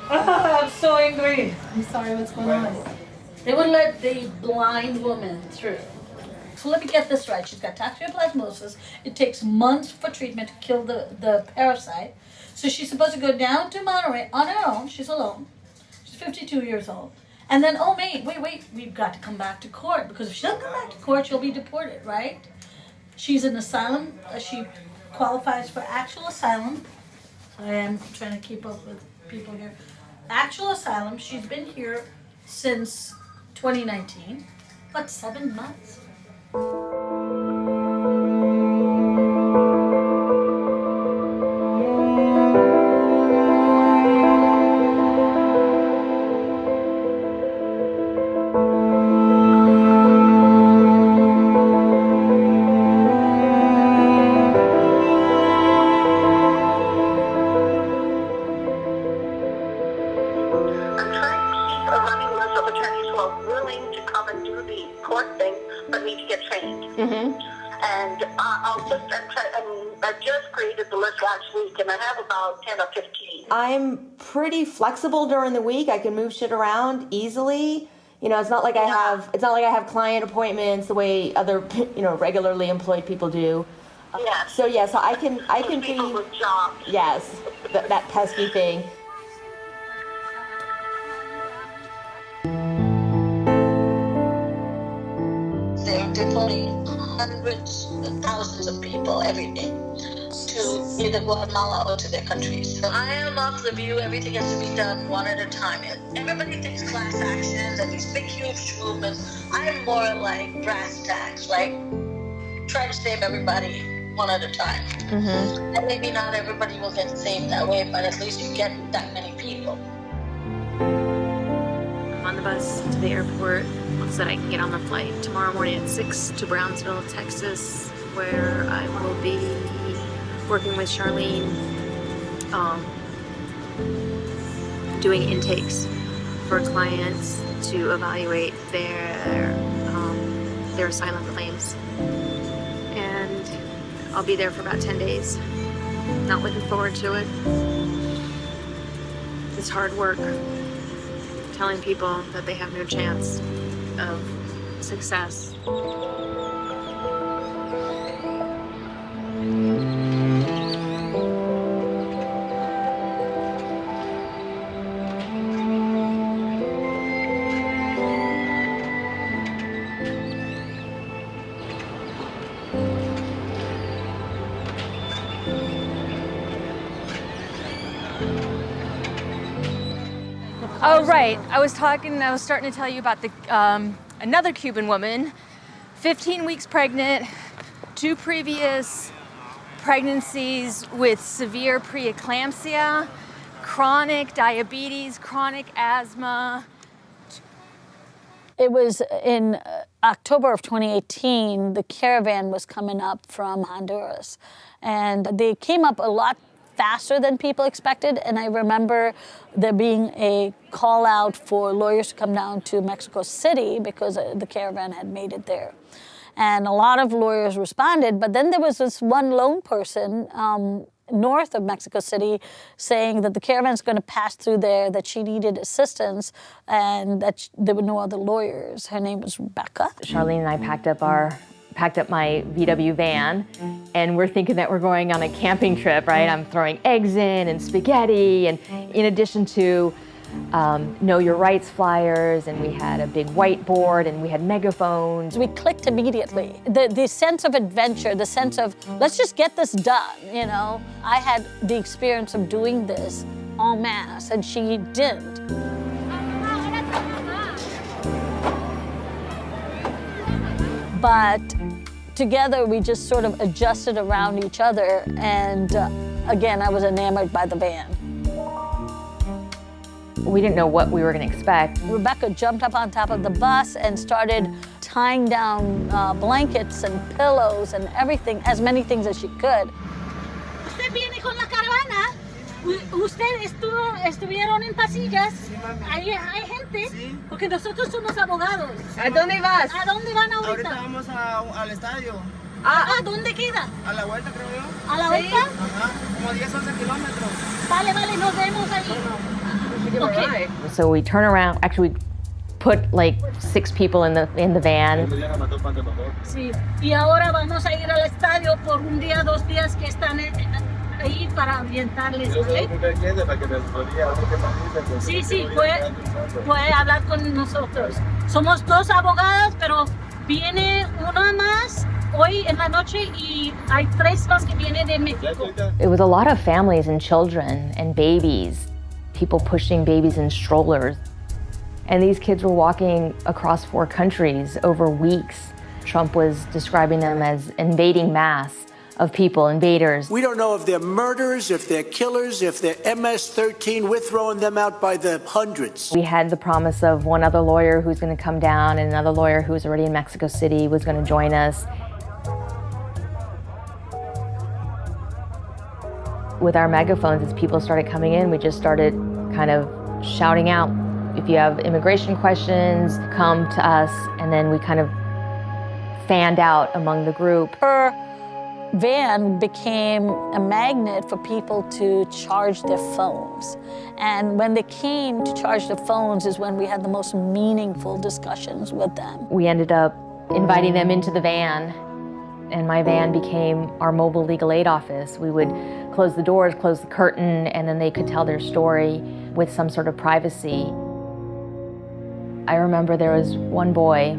I'm so angry. I'm sorry, what's going on? They wouldn't let the blind woman through. So let me get this right. She's got toxoplasmosis. It takes months for treatment to kill the parasite. So she's supposed to go down to Monterey on her own. She's alone. She's 52 years old. And then, oh, wait, we've got to come back to court. Because if she doesn't come back to court, she'll be deported, right? She's an asylum. She qualifies for actual asylum. I am trying to keep up with people here. Actual asylum. She's been here since 2019. But 7 months? I just created the list last week, and I have about 10 or 15. I'm pretty flexible during the week. I can move shit around easily. You know, it's not like I have client appointments the way other, regularly employed people do. Yes. So I can people be with jobs. Yes, that pesky thing. They're deporting hundreds and thousands of people every day to either Guatemala or to their countries. So I am of the view everything has to be done one at a time. Everybody thinks class actions and these big, huge movements. I'm more like brass tacks, like try to save everybody one at a time. Mm-hmm. And maybe not everybody will get saved that way, but at least you get that many people. I'm on the bus to the airport so that I can get on the flight tomorrow morning at 6 to Brownsville, Texas, where I will be working with Charlene, doing intakes for clients to evaluate their asylum claims. And I'll be there for about 10 days. Not looking forward to it. It's hard work, telling people that they have no chance of success. Oh, right. I was starting to tell you about the another Cuban woman, 15 weeks pregnant, 2 previous pregnancies with severe preeclampsia, chronic diabetes, chronic asthma. It was in October of 2018, the caravan was coming up from Honduras, and they came up a lot faster than people expected. And I remember there being a call out for lawyers to come down to Mexico City because the caravan had made it there. And a lot of lawyers responded, but then there was this one lone person north of Mexico City saying that the caravan's going to pass through there, that she needed assistance, and that there were no other lawyers. Her name was Rebecca. Charlene and I packed up my VW van, and we're thinking that we're going on a camping trip, right? I'm throwing eggs in and spaghetti, and in addition to Know Your Rights flyers, and we had a big whiteboard, and we had megaphones. We clicked immediately. The sense of adventure, the sense of, let's just get this done, you know? I had the experience of doing this en masse, and she didn't. But together, we just sort of adjusted around each other, and again, I was enamored by the van. We didn't know what we were going to expect. Rebecca jumped up on top of the bus and started tying down blankets and pillows and everything, as many things as she could. Usted viene con la caravana. Estuvieron en pasillas. Ahí hay gente, porque nosotros somos abogados. ¿A dónde vas? ¿A dónde van ahorita? Ahorita vamos al estadio. ¿Dónde queda? A la vuelta, creo yo. ¿A la vuelta? Ajá, como 10, 11 kilómetros. Vale, nos vemos ahí. Bueno. Okay. So we turn around, actually we put like 6 people in the van. Sí. Y ahora vamos a ir al estadio por un día, 2 días que están ahí para orientarles, ¿ok? Sí, sí, puede hablar con nosotros. Somos 2 abogadas, pero viene una más hoy en la noche y hay 3 más que vienen de México. It was a lot of families and children and babies, people pushing babies in strollers. And these kids were walking across 4 countries over weeks. Trump was describing them as invading mass of people, invaders. We don't know if they're murderers, if they're killers, if they're MS-13. We're throwing them out by the hundreds. We had the promise of one other lawyer who's going to come down and another lawyer who's already in Mexico City was going to join us. With our megaphones, as people started coming in, we just started kind of shouting out, if you have immigration questions, come to us. And then we kind of fanned out among the group. Her van became a magnet for people to charge their phones. And when they came to charge their phones is when we had the most meaningful discussions with them. We ended up inviting them into the van, and my van became our mobile legal aid office. We would close the doors, close the curtain, and then they could tell their story with some sort of privacy. I remember there was one boy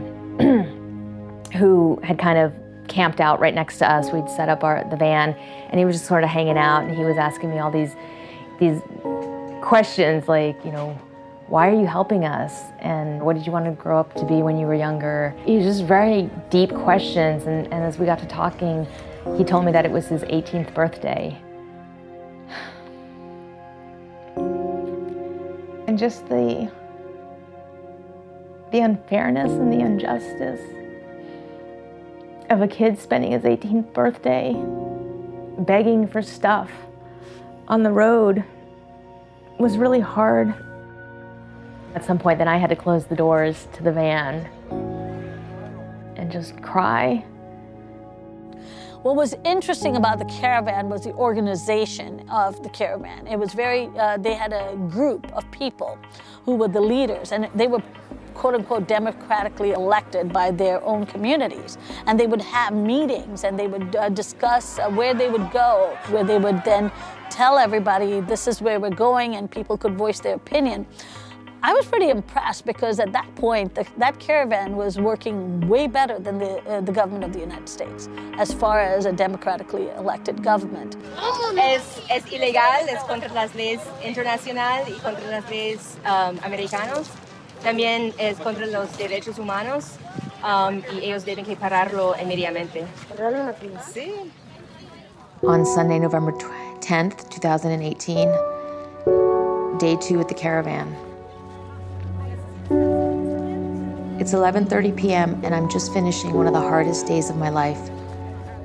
who had kind of camped out right next to us. We'd set up the van, and he was just sort of hanging out, and he was asking me all these questions like, you know, why are you helping us? And what did you want to grow up to be when you were younger? He was just very deep questions, and as we got to talking, he told me that it was his 18th birthday. And just the unfairness and the injustice of a kid spending his 18th birthday begging for stuff on the road was really hard. At some point, then I had to close the doors to the van and just cry. What was interesting about the caravan was the organization of the caravan. It was very, they had a group of people who were the leaders, and they were quote unquote democratically elected by their own communities. And they would have meetings, and they would discuss where they would go, where they would then tell everybody this is where we're going, and people could voice their opinion. I was pretty impressed because at that point, that caravan was working way better than the government of the United States as far as a democratically elected government. Es ilegal, es contra las leyes internacionales y contra las leyes americanas. También es contra los derechos humanos y ellos deben que pararlo inmediatamente. Sí. On Sunday, November 10th, 2018, day 2 at the caravan. It's 11:30 p.m. and I'm just finishing one of the hardest days of my life.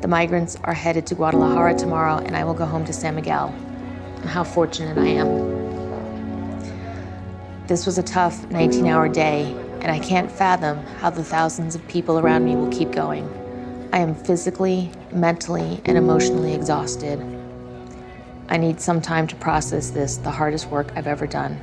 The migrants are headed to Guadalajara tomorrow, and I will go home to San Miguel. And how fortunate I am. This was a tough 19-hour day, and I can't fathom how the thousands of people around me will keep going. I am physically, mentally, and emotionally exhausted. I need some time to process this, the hardest work I've ever done.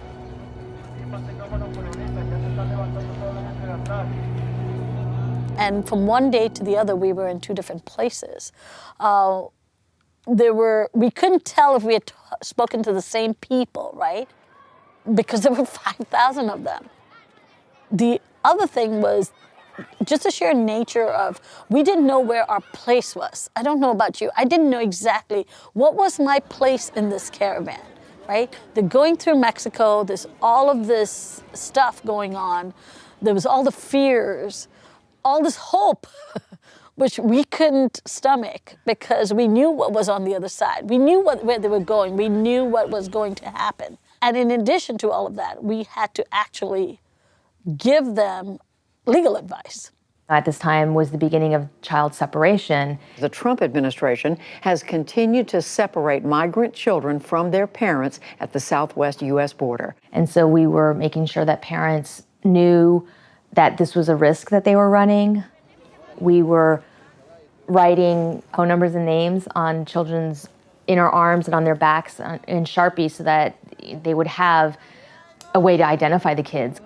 And from one day to the other, we were in 2 different places. We couldn't tell if we had spoken to the same people, right? Because there were 5,000 of them. The other thing was just the sheer nature of, we didn't know where our place was. I don't know about you. I didn't know exactly what was my place in this caravan, right? They're going through Mexico. There's all of this stuff going on. There was all the fears, all this hope, which we couldn't stomach because we knew what was on the other side. We knew where they were going. We knew what was going to happen. And in addition to all of that, we had to actually give them legal advice. At this time was the beginning of child separation. The Trump administration has continued to separate migrant children from their parents at the southwest U.S. border. And so we were making sure that parents knew that this was a risk that they were running. We were writing phone numbers and names on children's inner arms and on their backs in Sharpie so that they would have a way to identify the kids.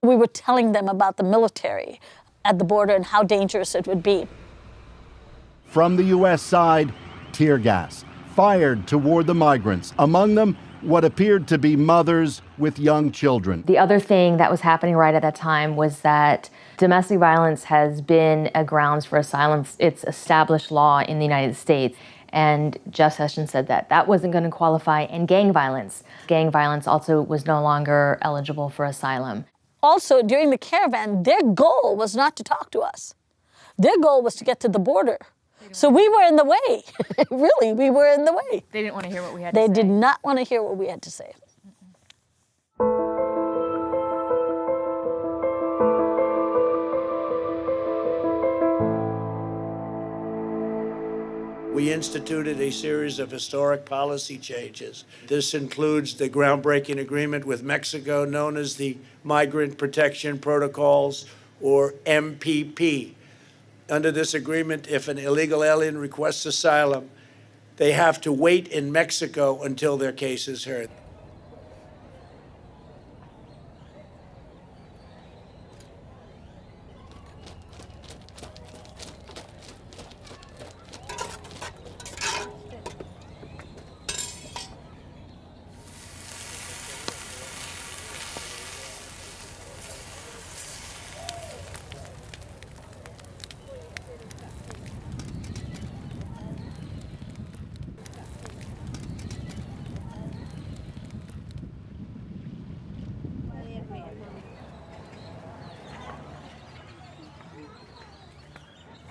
We were telling them about the military at the border and how dangerous it would be. From the U.S. side, tear gas fired toward the migrants, among them what appeared to be mothers with young children. The other thing that was happening right at that time was that domestic violence has been a grounds for asylum. It's established law in the United States. And Jeff Sessions said that that wasn't going to qualify, and gang violence. Gang violence also was no longer eligible for asylum. Also, during the caravan, their goal was not to talk to us. Their goal was to get to the border. So we were in the way. Really, we were in the way. They didn't want to hear what we had to say. They did not want to hear what we had to say. We instituted a series of historic policy changes. This includes the groundbreaking agreement with Mexico known as the Migrant Protection Protocols, or MPP. Under this agreement, if an illegal alien requests asylum, they have to wait in Mexico until their case is heard.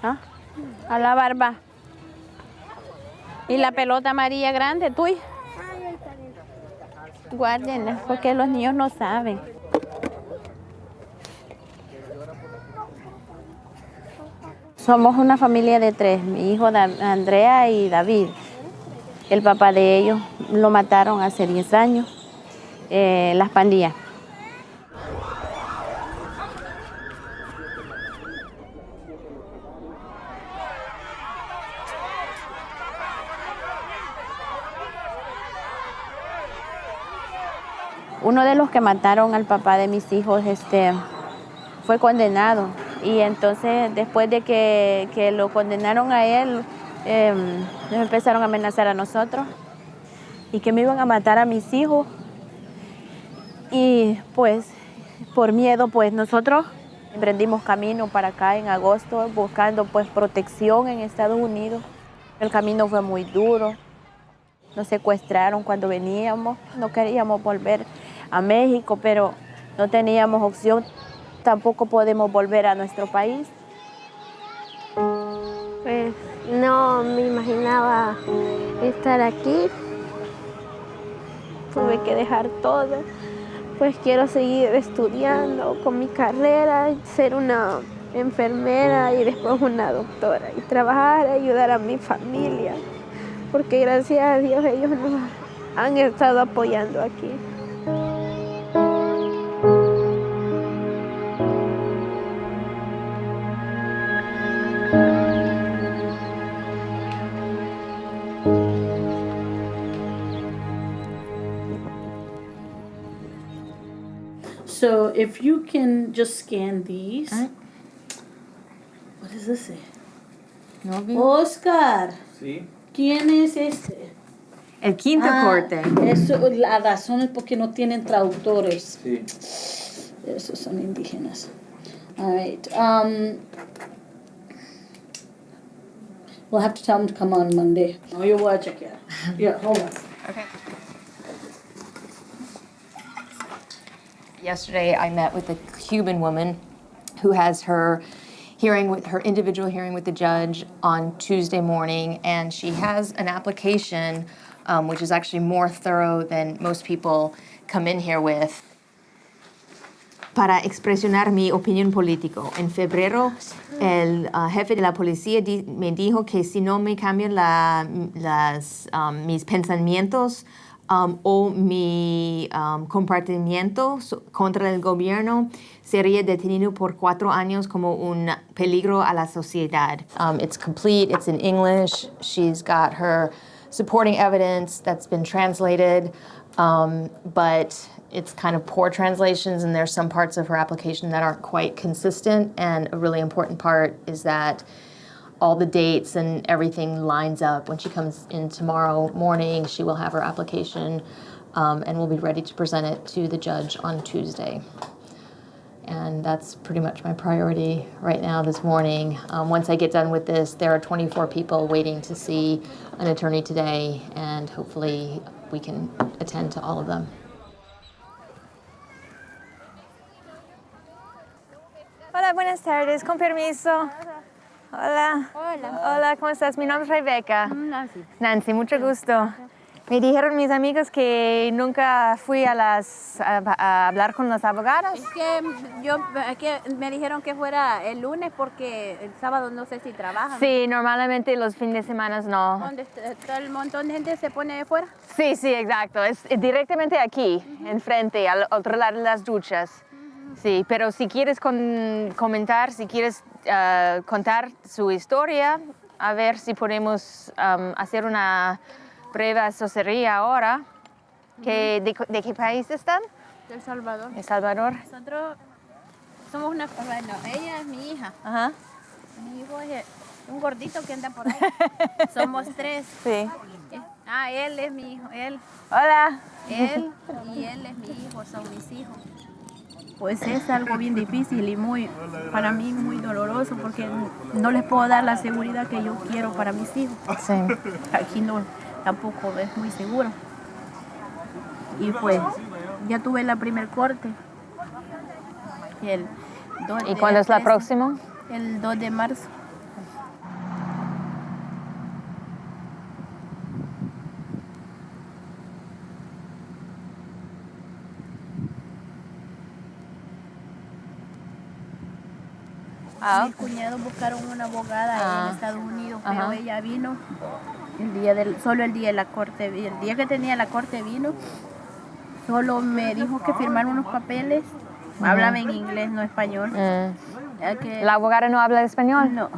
¿Ah? A la barba. Y la pelota amarilla grande, tuya. Guárdenla, porque los niños no saben. Somos una familia de 3, mi hijo Andrea y David. El papá de ellos lo mataron hace 10 años, las pandillas. Uno de los que mataron al papá de mis hijos fue condenado, y entonces después de que lo condenaron a él, nos empezaron a amenazar a nosotros y que me iban a matar a mis hijos, y pues por miedo pues nosotros emprendimos camino para acá en agosto buscando pues protección en Estados Unidos. El camino fue muy duro, nos secuestraron cuando veníamos, no queríamos volver a México, pero no teníamos opción, tampoco podemos volver a nuestro país. Pues no me imaginaba estar aquí, tuve que dejar todo, pues quiero seguir estudiando con mi carrera, ser una enfermera y después una doctora y trabajar, ayudar a mi familia, porque gracias a Dios ellos nos han estado apoyando aquí. So if you can just scan these. What does this say? No veo. Oscar, Sí. ¿quién es este? El quinto corte. Eso, la razón es porque no tienen traductores. Sí. Esos son indígenas. All right. We'll have to tell them to come on Monday. Oh, you will check it. Yeah, hold on. Okay. Yesterday, I met with a Cuban woman who has her individual hearing with the judge on Tuesday morning, and she has an application which is actually more thorough than most people come in here with. Para expresionar mi opinión política. En febrero, el jefe de la policía me dijo que si no me cambian mis pensamientos o mi comportamiento contra el gobierno, sería detenido por 4 años como un peligro a la sociedad. It's complete, it's in English. She's got her supporting evidence that's been translated, but it's kind of poor translations, and there's some parts of her application that aren't quite consistent. And a really important part is that all the dates and everything lines up. When she comes in tomorrow morning, she will have her application, and we'll be ready to present it to the judge on Tuesday. And that's pretty much my priority right now this morning. Once I get done with this, there are 24 people waiting to see an attorney today, and hopefully we can attend to all of them. Hola, buenas tardes, con permiso. Hola. Hola. Hola, ¿cómo estás? Mi nombre es Rebeca. Nancy, mucho gusto. Me dijeron mis amigos que nunca fui a hablar con los abogados. Es que me dijeron que fuera el lunes porque el sábado no sé si trabajan. Sí, normalmente los fines de semana no. ¿Dónde está el montón de gente se pone afuera? Sí, sí, exacto. Es directamente aquí, enfrente, al otro lado de las duchas. Sí, pero si quieres comentar, si quieres contar su historia, a ver si podemos hacer una prueba, eso sería ahora. ¿De qué país están? De El Salvador. El Salvador. Nosotros somos bueno, ella es mi hija. Ajá. Mi hijo es un gordito que anda por ahí. Somos 3. Sí. Él es mi hijo, él. Hola. Él y él es mi hijo, son mis hijos. Pues es algo bien difícil y para mí muy doloroso porque no les puedo dar la seguridad que yo quiero para mis hijos. Sí. Aquí tampoco es muy seguro. Y pues ya tuve la primer corte. ¿Y cuándo es la próxima? El 2 de marzo. Mis cuñados buscaron una abogada en Estados Unidos, pero ella vino solo el día de la corte. El día que tenía la corte vino, solo me dijo que firmar unos papeles. Hablaba en inglés, no español. ¿La abogada no habla español?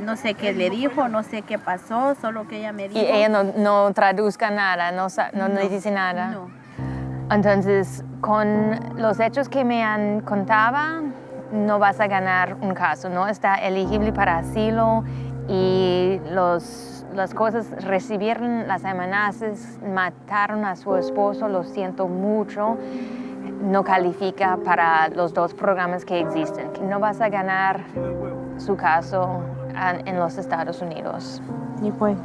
No sé qué le dijo, no sé qué pasó, solo que ella me dijo. ¿Y ella no traduzca nada, no dice nada? No. Entonces, con los hechos que me contaban, no vas a ganar un caso, no está elegible para asilo y las cosas, recibieron las amenazas, mataron a su esposo, lo siento mucho, no califica para los 2 programas que existen. No vas a ganar su caso en los Estados Unidos. Y pues,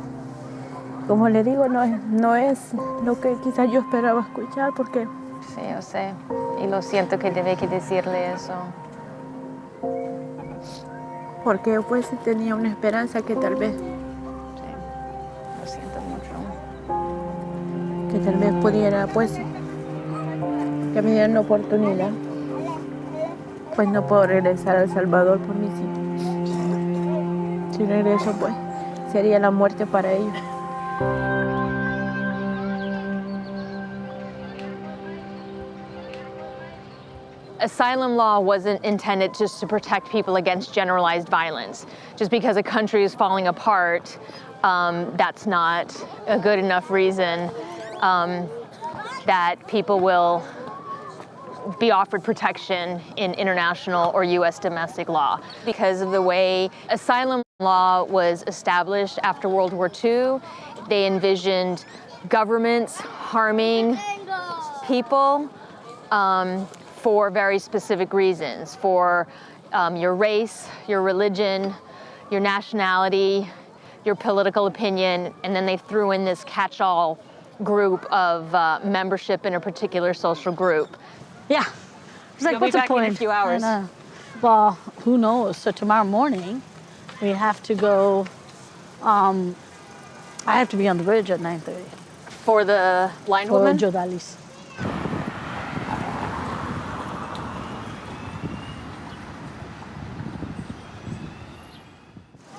como le digo, no es lo que quizás yo esperaba escuchar porque... Sí, yo sé, y lo siento que debe que decirle eso. Porque pues tenía una esperanza que tal vez... Sí, lo siento mucho. Que tal vez pudiera, pues, que me dieran la oportunidad. Pues no puedo regresar a El Salvador por mis hijos. Si regreso, pues, sería la muerte para ellos. Asylum law wasn't intended just to protect people against generalized violence. Just because a country is falling apart, that's not a good enough reason that people will be offered protection in international or U.S. domestic law. Because of the way asylum law was established after World War II, they envisioned governments harming people for very specific reasons, for your race, your religion, your nationality, your political opinion, and then they threw in this catch-all group of membership in a particular social group. Yeah. It's like, what's the point? In a few hours. Well, who knows? So tomorrow morning, we have to go, I have to be on the bridge at 9:30. For the blind woman? For Jodalis.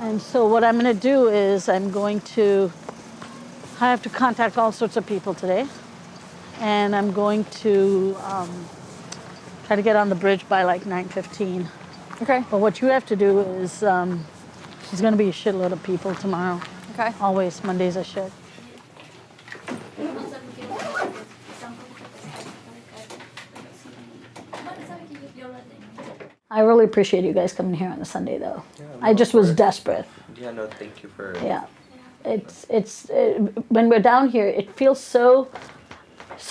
And so what I'm going to do is I have to contact all sorts of people today. And I'm going to try to get on the bridge by like 9:15. Okay. But what you have to do is, there's going to be a shitload of people tomorrow. Okay. Always, Monday's a shit. I really appreciate you guys coming here on a Sunday, though. Yeah, I just was desperate. Yeah, no, thank you for. Yeah, it's when we're down here, it feels so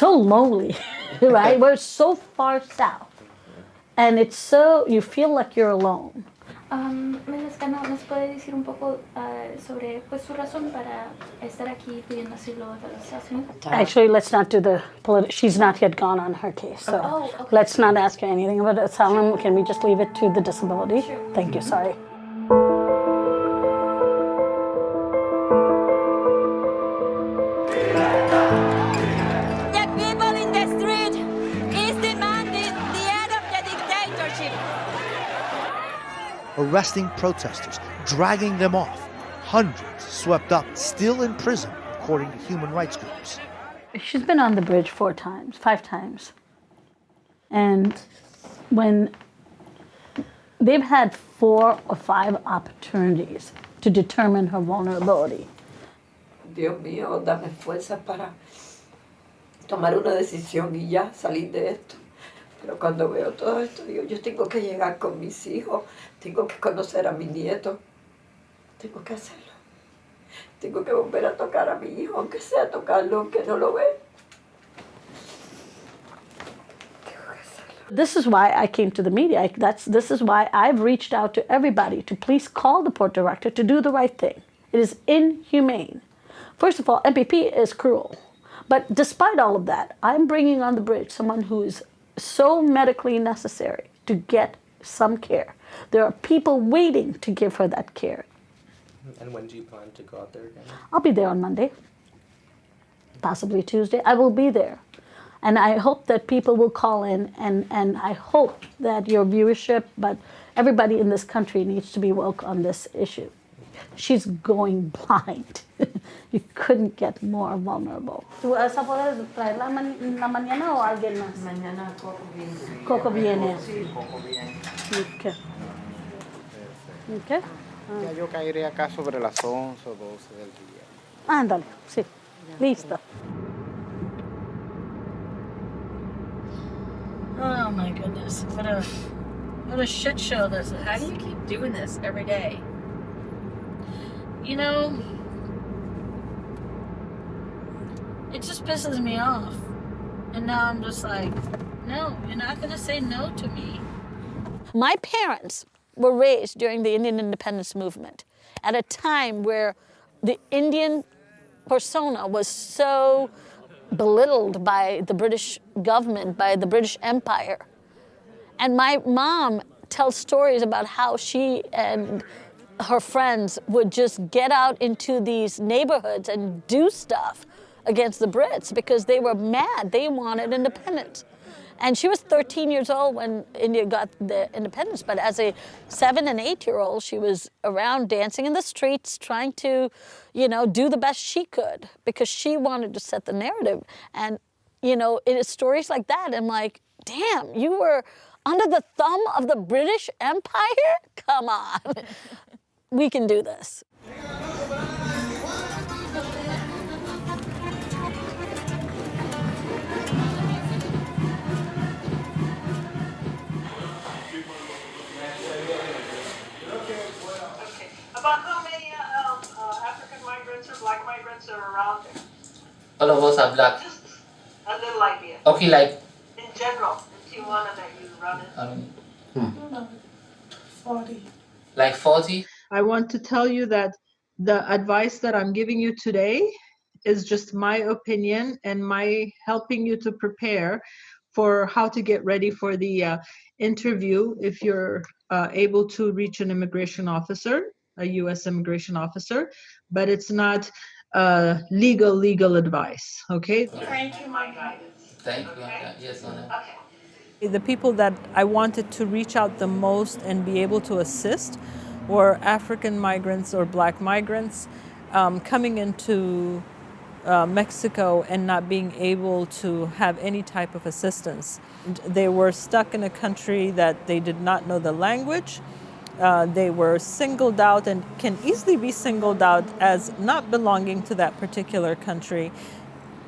lonely, right? We're so far south, and it's so you feel like you're alone. Melescano, ¿nos puede decir un poco sobre pues, su razón para estar aquí pidiendo asilo de los Estados Unidos? Actually, let's not do the she's not yet gone on her case, so okay. let's not ask her anything about asylum. Can we just leave it to the disability? Sure. Thank you, sorry. The people in the street is demanding the end of the dictatorship. Arresting protesters, dragging them off. Hundreds swept up, still in prison, according to human rights groups. She's been on the bridge 5 times. And when they've had 4 or 5 opportunities to determine her vulnerability. Dios mío, dame fuerza para tomar una decisión y ya salir de esto. Pero cuando veo todo esto, digo, yo tengo que llegar con mis hijos, tengo que conocer a mi nieto, tengo que hacerlo. Tengo que volver a tocar a mi hijo, aunque sea tocarlo, aunque no lo ve. This is why I came to the media. This is why I've reached out to everybody to please call the port director to do the right thing. It is inhumane. First of all, MPP is cruel. But despite all of that, I'm bringing on the bridge someone who is so medically necessary to get some care. There are people waiting to give her that care. And when do you plan to go out there again? I'll be there on Monday, possibly Tuesday. I will be there. And I hope that people will call in, and I hope that your viewership, but everybody in this country needs to be woke on this issue. She's going blind. You couldn't get more vulnerable. ¿Tú vas a poder traerla la mañana o alguien más? Mañana Coco viene. Coco viene. Sí, Coco viene. Okay. Okay. Ya yo caeré acá sobre las 11 o 12 del día. Ándale, sí. Listo. Oh my goodness. What a shit show this is. How do you keep doing this every day? You know, it just pisses me off. And now I'm just like, no, you're not going to say no to me. My parents were raised during the Indian independence movement at a time where the Indian persona was so belittled by the British government, by the British Empire. And my mom tells stories about how she and her friends would just get out into these neighborhoods and do stuff against the Brits because they were mad. They wanted independence. And she was 13 years old when India got the independence, but as a 7 and 8-year-old, she was around dancing in the streets, trying to, do the best she could because she wanted to set the narrative. And, it is stories like that. I'm like, damn, you were under the thumb of the British Empire? Come on. We can do this. About how many African migrants or black migrants are around there? All of us are black. Just a little idea. Okay, like. In general, in Tijuana that you run into. 40. Like 40? I want to tell you that the advice that I'm giving you today is just my opinion and my helping you to prepare for how to get ready for the interview if you're able to reach an immigration officer, a U.S. immigration officer, but it's not legal advice, okay? Thank you, my guidance. Thank you. Yes, Anna. Okay. The people that I wanted to reach out the most and be able to assist were African migrants or black migrants coming into Mexico and not being able to have any type of assistance. They were stuck in a country that they did not know the language. They were singled out and can easily be singled out as not belonging to that particular country.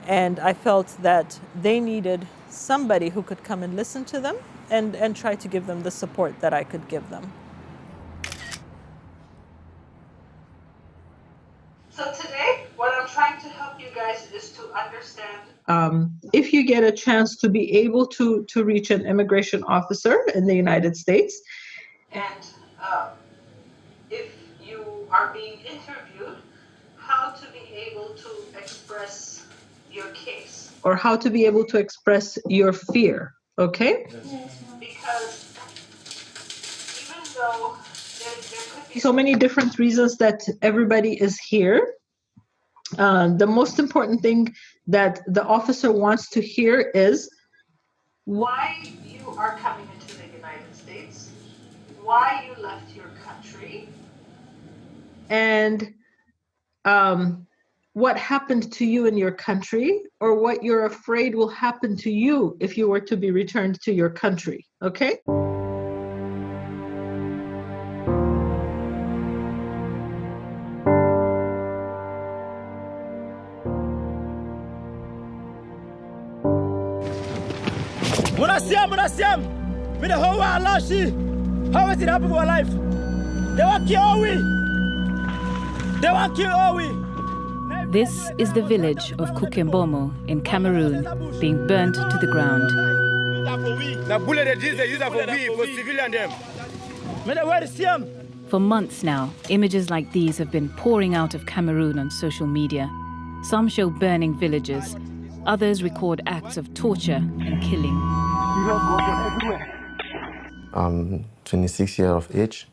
And I felt that they needed somebody who could come and listen to them and try to give them the support that I could give them. So today, what I'm trying to help you guys is to understand if you get a chance to be able to reach an immigration officer in the United States, and if you are being interviewed, how to be able to express your case. Or how to be able to express your fear, okay? Yes, ma'am. Because even though there could be so many different reasons that everybody is here, the most important thing that the officer wants to hear is why you are coming into the United States, why you left your country, and what happened to you in your country, or what you're afraid will happen to you if you were to be returned to your country, okay? Munasiam, me the whole world lost she. How is it happen for our life? They want to kill all we. They want to kill all we. This is the village of Kukembomo in Cameroon being burnt to the ground. For months now, images like these have been pouring out of Cameroon on social media. Some show burning villages, others record acts of torture and killing. I'm 26 years of age,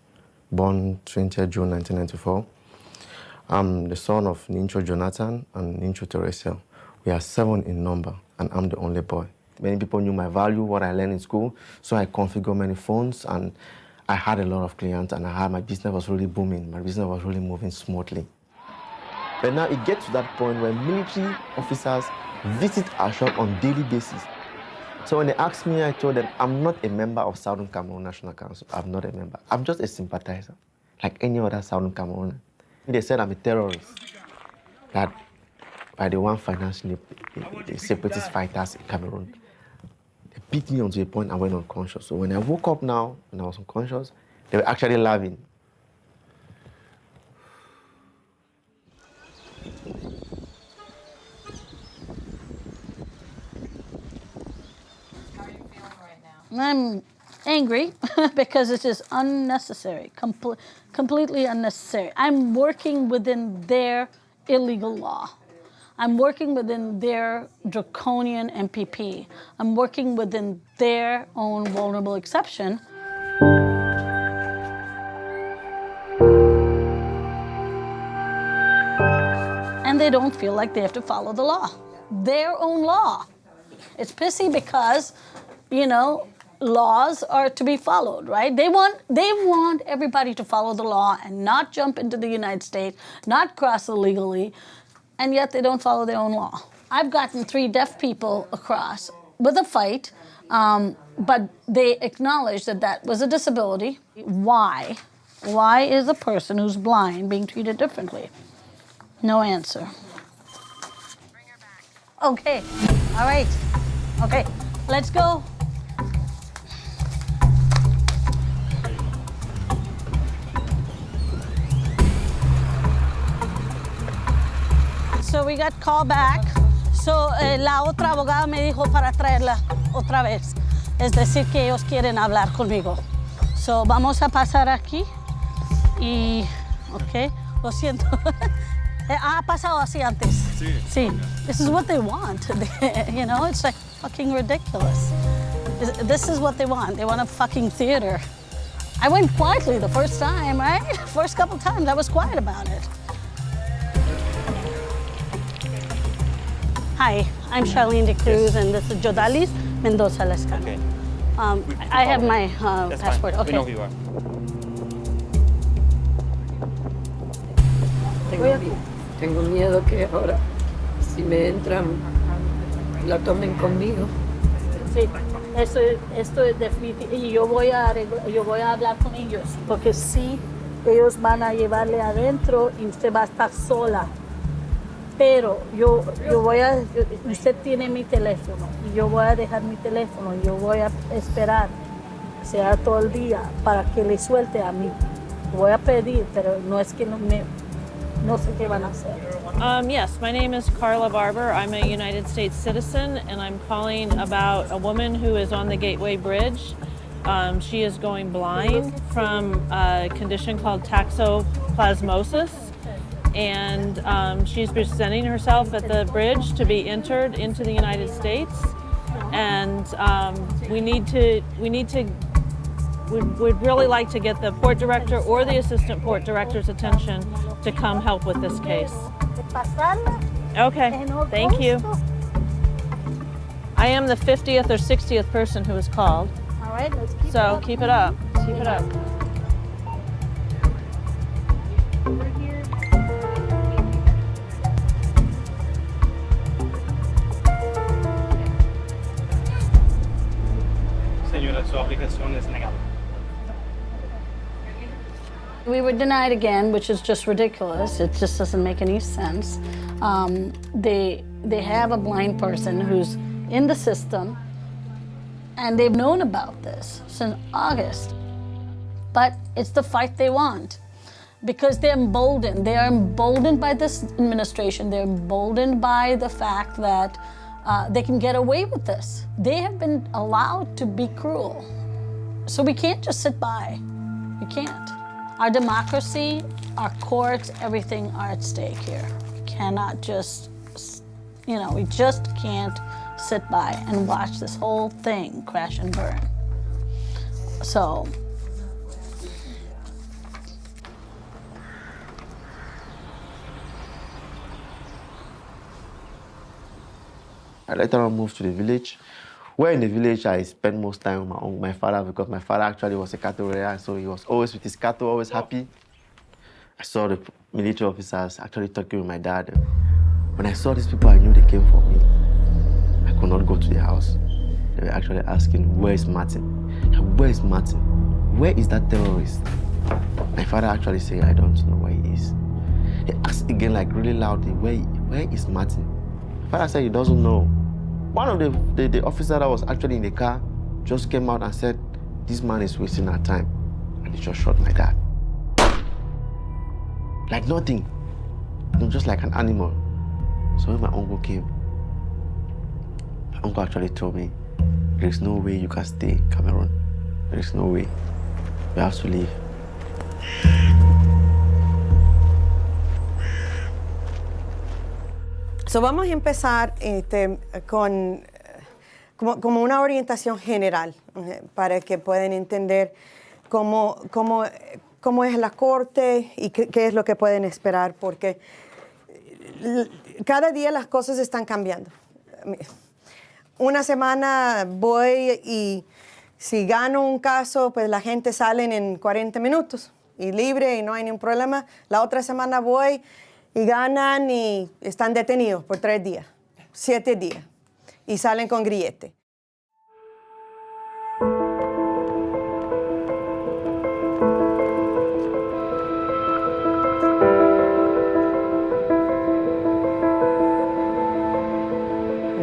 born 20th June 1994. I'm the son of Nincho Jonathan and Nincho Teresa. We are 7 in number, and I'm the only boy. Many people knew my value, what I learned in school, so I configured many phones, and I had a lot of clients, and my business was really booming. My business was really moving smoothly. But now it gets to that point where military officers visit our shop on a daily basis. So when they asked me, I told them, I'm not a member of Southern Cameroon National Council. I'm not a member. I'm just a sympathizer, like any other Southern Cameroon. They said I'm a terrorist, that by the one financially, the separatist fighters in Cameroon. They beat me onto a point I went unconscious. So when I woke up now, and I was unconscious, they were actually laughing. I'm angry because it is unnecessary, completely unnecessary. I'm working within their illegal law. I'm working within their draconian MPP. I'm working within their own vulnerable exception. And they don't feel like they have to follow the law, their own law. It's pissy because, you know, laws are to be followed, right? They want everybody to follow the law and not jump into the United States, not cross illegally, and yet they don't follow their own law. I've gotten 3 deaf people across with a fight, but they acknowledge that that was a disability. Why? Why is a person who's blind being treated differently? No answer. Okay, all right. Okay, let's go. So we got called back. So la otra abogada me dijo para traerla otra vez. Es decir, que ellos quieren hablar conmigo. So vamos a pasar aquí. Y, ok, lo siento. Ha pasado así antes. Sí. Sí. This is what they want. You know, it's like fucking ridiculous. This is what they want. They want a fucking theater. I went quietly the first time, right? First couple times, I was quiet about it. Hi, I'm Charlene de Cruz, and this is Jodalis Mendoza Lescano. Okay. I have my passport. Okay. We know who you are. Tengo miedo que ahora, si me entran, la tomen conmigo. Sí, esto es definitivo. Y yo voy a hablar con ellos, porque sí, ellos van a llevarle adentro y usted va a estar sola. Pero usted tiene mi teléfono y yo voy a dejar mi teléfono y yo voy a esperar, sea todo el día, para que le suelte a mí. Voy a pedir, pero no es que no sé qué van a hacer. Yes, my name is Carla Barber. I'm a United States citizen, and I'm calling about a woman who is on the Gateway Bridge. She is going blind from a condition called toxoplasmosis, and she's presenting herself at the bridge to be entered into the United States. And we'd really like to get the port director or the assistant port director's attention to come help with this case. Okay, thank you. I am the 50th or 60th person who has called. All right, let's keep it So up. keep it up, keep it up. Señora, su aplicación es negada. We were denied again, which is just ridiculous. It just doesn't make any sense. They have a blind person who's in the system, and they've known about this since August. But it's the fight they want, because they're emboldened. They are emboldened by this administration. They're emboldened by the fact that they can get away with this. They have been allowed to be cruel. So we can't just sit by. We can't. Our democracy, our courts, everything are at stake here. We cannot just, we just can't sit by and watch this whole thing crash and burn. So. I later on moved to the village. Where in the village I spent most time with my father, because my father actually was a cattle rearer, so he was always with his cattle, always happy. I saw the military officers actually talking with my dad. When I saw these people, I knew they came for me. I could not go to the house. They were actually asking, where is Martin? Where is Martin? Where is that terrorist? My father actually said, I don't know where he is. He asked again, like really loudly, where is Martin? My father said he doesn't know. One of the officer that was actually in the car just came out and said, this man is wasting our time. And he just shot my dad. Like nothing. Just like an animal. So when my uncle came, my uncle actually told me, there is no way you can stay in Cameroon. There is no way. You have to leave. So vamos a empezar como una orientación general para que puedan entender cómo es la corte y qué es lo que pueden esperar, porque cada día las cosas están cambiando. Una semana voy y si gano un caso, pues la gente sale en 40 minutos y libre y no hay ningún problema. La otra semana voy y ganan y están detenidos por 3 días, 7 días, y salen con grillete.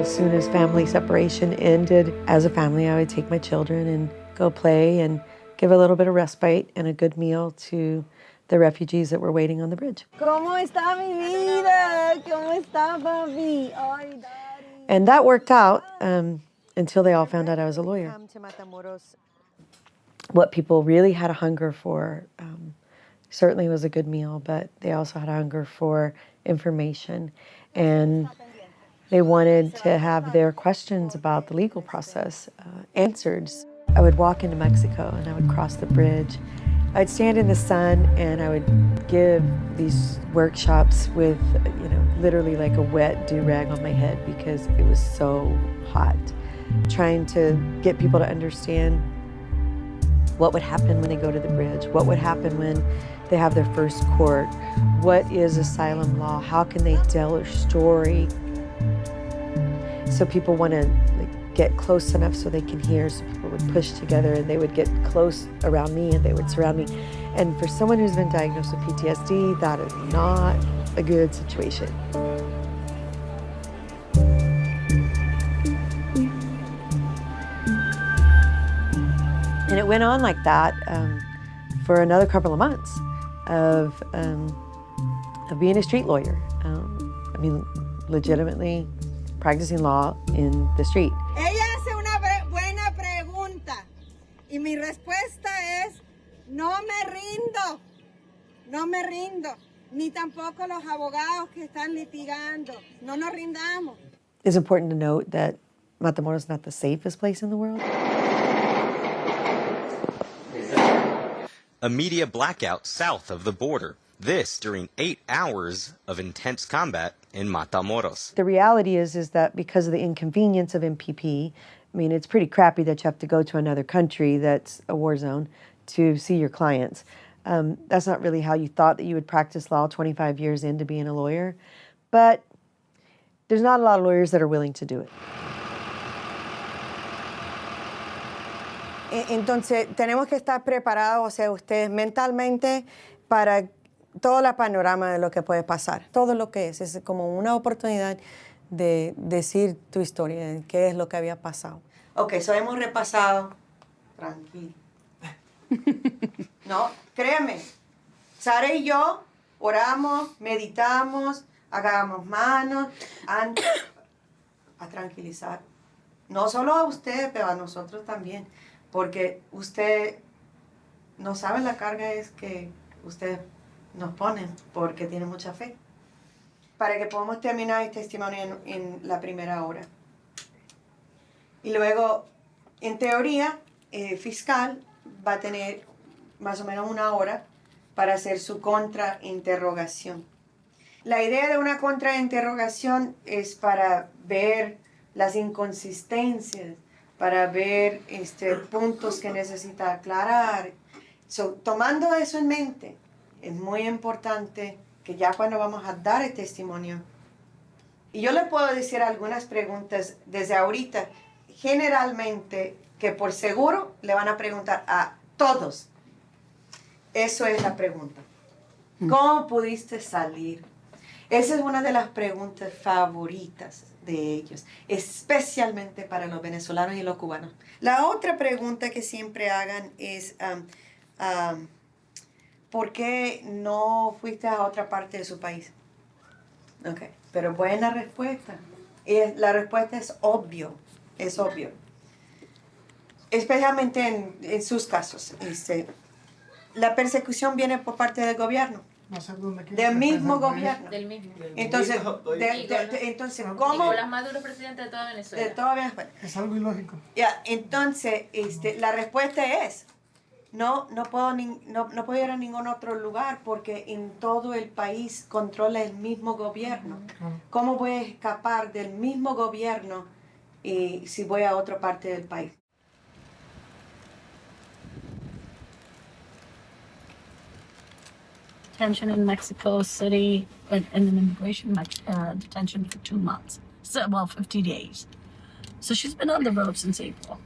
As soon as family separation ended, as a family, I would take my children and go play and give a little bit of respite and a good meal to the refugees that were waiting on the bridge. ¿Cómo está mi vida? ¿Cómo está, papi? Ay, Daddy. And that worked out until they all found out I was a lawyer. What people really had a hunger for certainly was a good meal, but they also had a hunger for information. And they wanted to have their questions about the legal process answered. I would walk into Mexico and I would cross the bridge. I'd stand in the sun and I would give these workshops with, literally like a wet do-rag on my head because it was so hot. Trying to get people to understand what would happen when they go to the bridge, what would happen when they have their first court, what is asylum law, how can they tell their story. So people want to get close enough so they can hear, so people would push together and they would get close around me and they would surround me. And for someone who's been diagnosed with PTSD, that is not a good situation. And it went on like that for another couple of months of being a street lawyer. I mean, legitimately practicing law in the street. Ella hace una buena pregunta y mi respuesta es no me rindo, no me rindo, ni tampoco los abogados que están litigando. No nos rindamos. It's important to note that Matamoros is not the safest place in the world. A media blackout south of the border. This during 8 hours of intense combat in Matamoros. The reality is that because of the inconvenience of MPP, I mean, it's pretty crappy that you have to go to another country that's a war zone to see your clients. That's not really how you thought that you would practice law 25 years into being a lawyer. But there's not a lot of lawyers that are willing to do it. Entonces, tenemos que estar preparados, o sea, ustedes mentalmente para todo el panorama de lo que puede pasar. Todo lo que es como una oportunidad de decir tu historia, de qué es lo que había pasado. Ok, so hemos repasado. Tranquilo. No, créeme. Sara y yo oramos, meditamos, hagamos manos a tranquilizar. No solo a usted, pero a nosotros también. Porque usted no sabe la carga es que usted nos pone porque tiene mucha fe. Para que podamos terminar el testimonio en la primera hora. Y luego, en teoría, el fiscal va a tener más o menos 1 hora para hacer su contrainterrogación. La idea de una contrainterrogación es para ver las inconsistencias, para ver puntos que necesita aclarar. Tomando eso en mente, es muy importante que ya cuando vamos a dar el testimonio, y yo le puedo decir algunas preguntas desde ahorita, generalmente, que por seguro le van a preguntar a todos. Eso es la pregunta. ¿Cómo pudiste salir? Esa es una de las preguntas favoritas de ellos, especialmente para los venezolanos y los cubanos. La otra pregunta que siempre hagan es, ¿por qué no fuiste a otra parte de su país? Ok, pero buena respuesta. La respuesta es obvio, es obvio. Especialmente en sus casos. La persecución viene por parte del gobierno. Del mismo gobierno. Del mismo. Entonces, ¿cómo? Nicolás Maduro, presidente de toda Venezuela. De toda Venezuela. Es algo ilógico. Entonces, la respuesta es, no puedo ir a ningún otro lugar porque en todo el país controla el mismo gobierno. ¿Cómo voy a escapar del mismo gobierno si voy a otra parte del país? Detention in Mexico City, in an immigration detention for 2 months. So, well, 50 days. So she's been on the road since April.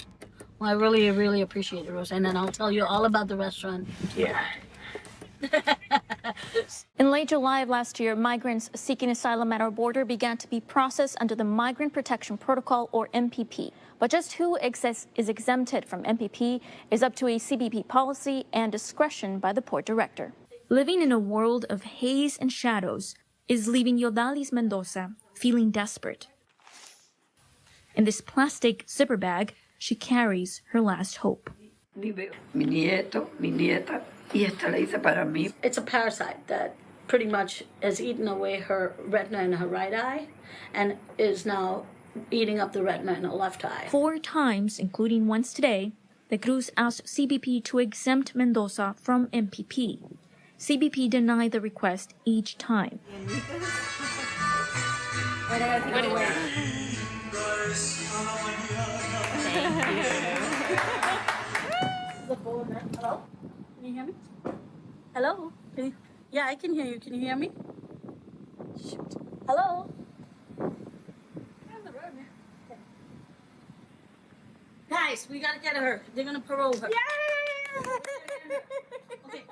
Well, I really, really appreciate it, Rose. And then I'll tell you all about the restaurant. Yeah. In late July of last year, migrants seeking asylum at our border began to be processed under the Migrant Protection Protocol, or MPP. But just who is exempted from MPP is up to a CBP policy and discretion by the port director. Living in a world of haze and shadows is leaving Yodalis Mendoza feeling desperate. In this plastic zipper bag, she carries her last hope. Mi nieto, mi nieta, y esta la hice para mí. It's a parasite that pretty much has eaten away her retina in her right eye and is now eating up the retina in her left eye. 4 times, including once today, the Cruz asked CBP to exempt Mendoza from MPP. CBP denied the request each time. Hello? Can you hear me? Hello? Yeah, I can hear you. Can you hear me? Shoot. Hello? Guys, we gotta get her. They're gonna parole her. Yay! Okay.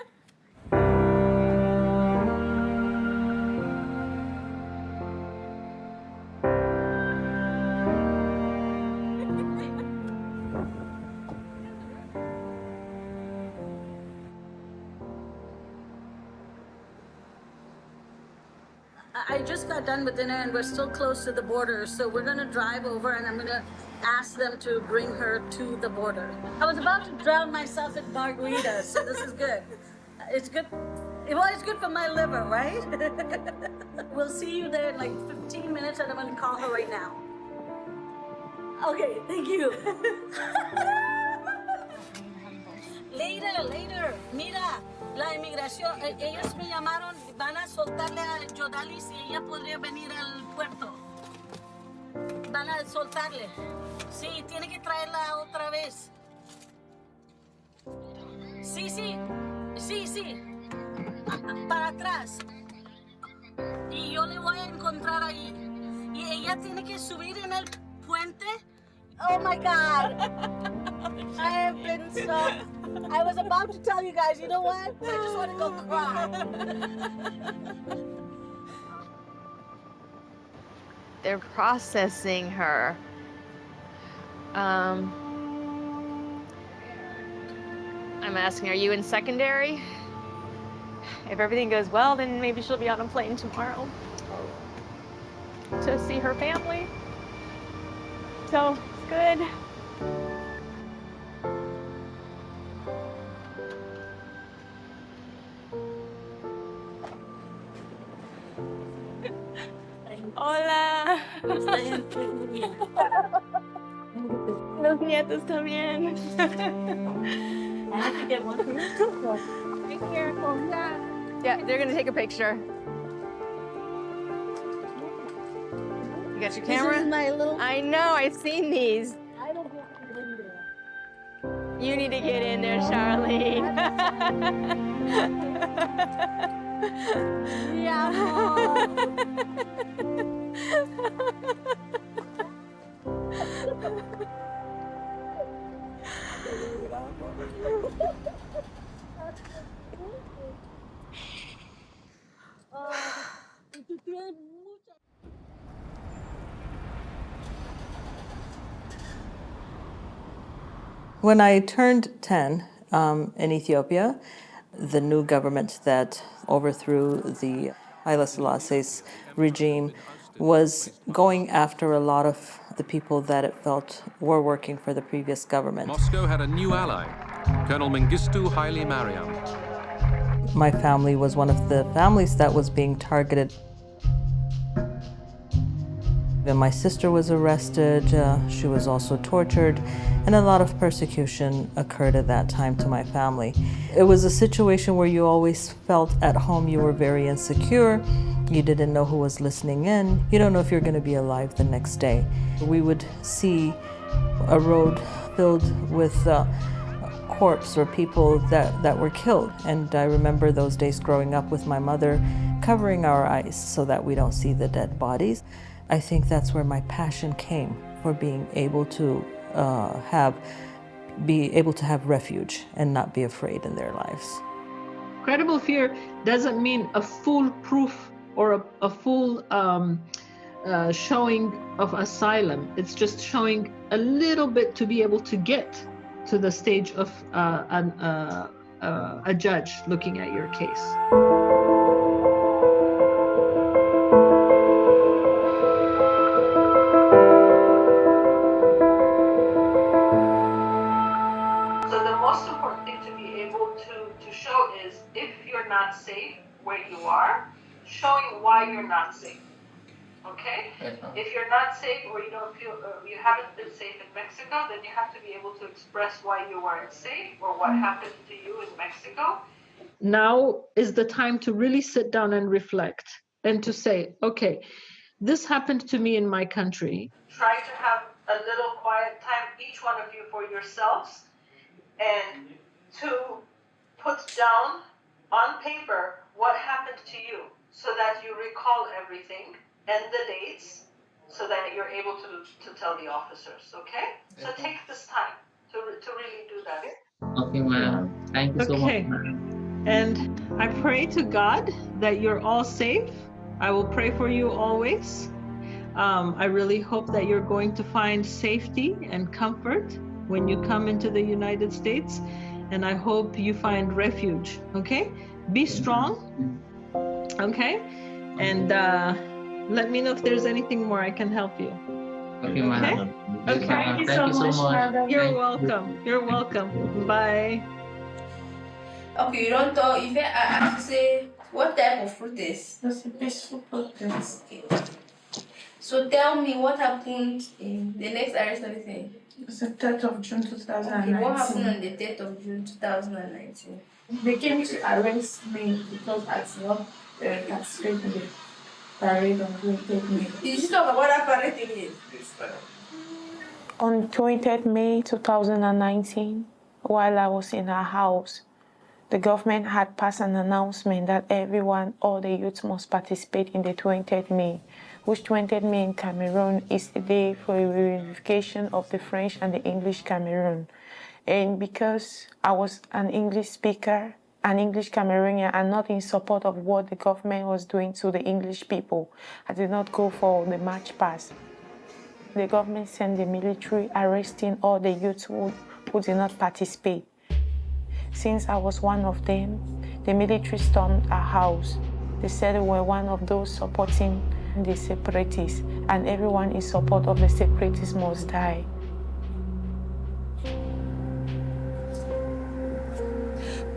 I just got done with dinner and we're still close to the border, so we're gonna drive over and I'm gonna ask them to bring her to the border. I was about to drown myself in margaritas, so this is good. It's good. Well, it's good for my liver, right? We'll see you there in like 15 minutes and I'm gonna call her right now. Okay, thank you. Later. Mira, la inmigración, ellos me llamaron, van a soltarle a Yodali si ella podría venir al puerto. Van a soltarle. Sí, tiene que traerla otra vez. Sí. Para atrás. Y yo le voy a encontrar ahí. Y ella tiene que subir en el puente. Oh my God. I have been so... I was about to tell you guys, you know what? I just want to go cry. They're processing her. I'm asking, are you in secondary? If everything goes well, then maybe she'll be on a plane tomorrow to see her family. So, it's good. Hola. Los nietos también. I have to get one for you. Be careful. Yeah, they're gonna take a picture. You got your camera? This is my little... I know, I've seen these. I don't get in there. You need to get in there, Charlene. Yeah. When I turned 10 in Ethiopia, the new government that overthrew the Haile Selassie's regime was going after a lot of the people that it felt were working for the previous government. Moscow had a new ally, Colonel Mengistu Haile Mariam. My family was one of the families that was being targeted. And my sister was arrested, she was also tortured, and a lot of persecution occurred at that time to my family. It was a situation where you always felt at home you were very insecure, you didn't know who was listening in, you don't know if you're going to be alive the next day. We would see a road filled with corpse or people that were killed. And I remember those days growing up with my mother covering our eyes so that we don't see the dead bodies. I think that's where my passion came for being able to have refuge and not be afraid in their lives. Credible fear doesn't mean a full proof or a full showing of asylum. It's just showing a little bit to be able to get to the stage of a judge looking at your case. Not safe where you are, showing why you're not safe. Okay? If you're not safe or you don't feel you haven't been safe in Mexico, then you have to be able to express why you weren't safe or what happened to you in Mexico. Now is the time to really sit down and reflect and to say, okay, this happened to me in my country. Try to have a little quiet time, each one of you, for yourselves, and to put down on paper what happened to you so that you recall everything and the dates so that you're able to tell the officers, okay? So take this time to really do that. Okay, ma'am. Thank you so much, ma'am. And I pray to God that you're all safe. I will pray for you always. I really hope that you're going to find safety and comfort when you come into the United States. And I hope you find refuge, okay? Be strong, okay? And let me know if there's anything more I can help you. Okay, madam. Okay. Thank you so much, madam. You're welcome. You're welcome. Bye. Okay, you don't talk. If I ask you, say, what type of fruit is? That's a peaceful protest. Okay. So tell me what happened in the next arrest of the thing. It's the 3rd of June 2019. Okay, what happened on the 3rd of June 2019? They came to arrest me because I was participating in the parade on 23rd May. Did you talk about that parade again? On 23rd May 2019, while I was in our house, the government had passed an announcement that everyone, all the youths must participate in the 23rd May, which 23rd May in Cameroon is the day for the reunification of the French and the English Cameroon. And because I was an English speaker, an English Cameroonian, and not in support of what the government was doing to the English people, I did not go for the march past. The government sent the military arresting all the youths who did not participate. Since I was one of them, the military stormed our house. They said we were one of those supporting the separatists, and everyone in support of the separatists must die.